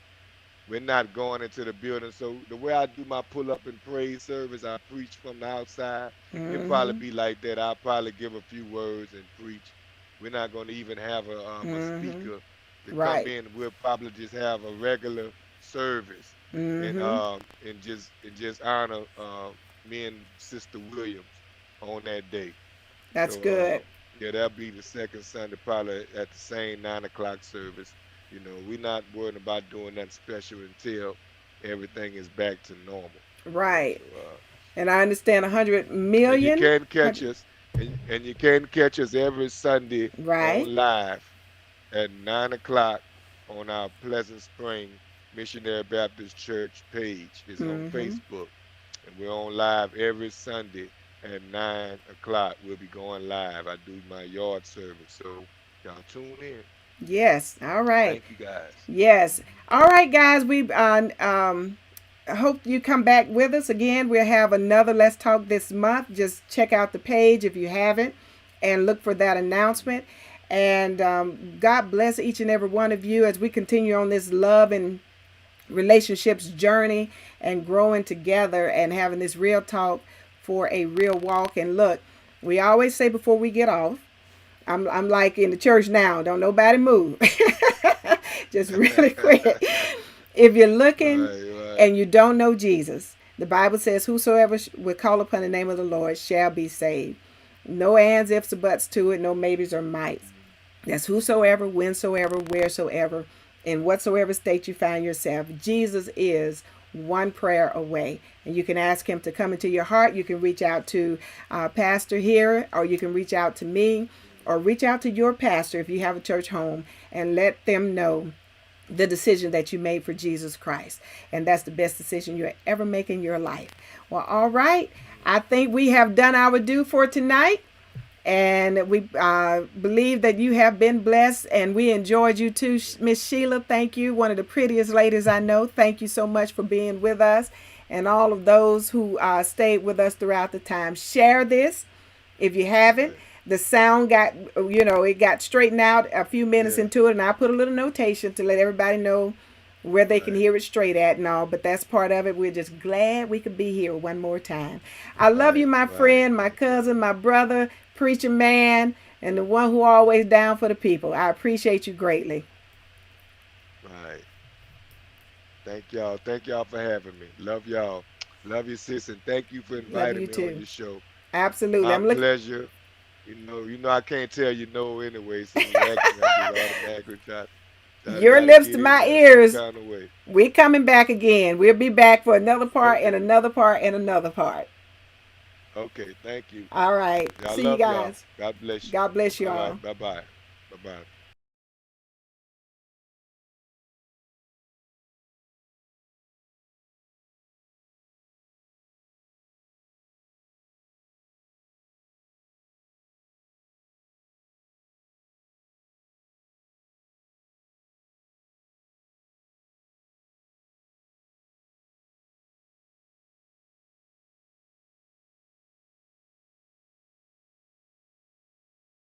going into the building. So the way I do my pull up and praise service, I preach from the outside. It'll probably Mm-hmm. be like that. I'll probably give a few words and preach. We're not going to even have a Mm-hmm. speaker to come Right. in. We'll probably just have a regular service Mm-hmm. and just honor me and Sister Williams on that day. That's So good. yeah, that'll be the second Sunday, probably at the same 9 o'clock service. We're not worried about doing that special until everything is back to normal. Right. So And I understand 100 and you million. can catch us, and you can catch us every Sunday Right. on live at 9 o'clock on our Pleasant Spring Missionary Baptist Church page. It's on Mm-hmm. Facebook, and we're on live every Sunday at 9 o'clock. We'll be going live. I do my yard service, so y'all tune in. Yes. All right. Thank you guys. Yes. All right, guys. We I hope you come back with us again. We'll have another Let's Talk this month. Just check out the page if you haven't, and look for that announcement. And God bless each and every one of you as we continue on this love and relationships journey and growing together and having this real talk for a real walk. And look, we always say before we get off, I'm like in the church now, don't nobody move. Just really quick. If you're looking Right, right. and you don't know Jesus, the Bible says, whosoever will call upon the name of the Lord shall be saved. No ands, ifs, or buts to it, no maybes or mights. That's whosoever, whensoever, wheresoever, in whatsoever state you find yourself. Jesus is one prayer away. And you can ask him to come into your heart. You can reach out to Pastor here, or you can reach out to me, or reach out to your pastor if you have a church home and let them know the decision that you made for Jesus Christ. And that's the best decision you'll ever make in your life. Well, all right. I think we have done our due for tonight. And we believe that you have been blessed, and we enjoyed you too, Miss Sheila. Thank you, one of the prettiest ladies I know. Thank you so much for being with us, and all of those who stayed with us throughout the time. Share this If you haven't, Right. the sound got, it got straightened out a few minutes Yeah. into it, and I put a little notation to let everybody know where they can Right. hear it straight at and all. But that's part of it. We're just glad we could be here one more time. I love you, Right. my Right. friend, my Thank you. cousin, my brother, preacher man, and the one who always down for the people. I appreciate you greatly. Right. Thank y'all. Thank y'all for having me. Love y'all. Love you, sis, and thank you for Love inviting you me on too. your show. Absolutely. My I'm looking. pleasure. I can't tell you no anyway. So when you ask me, I'm just automatically Your try to lips get to in my there some ears. kind of way. We're coming back again. We'll be back for another part and Okay. another part and another part. Okay. Thank you. All right. I See you love y'all. guys. God bless you. God bless you All all. right. Bye bye. Bye bye.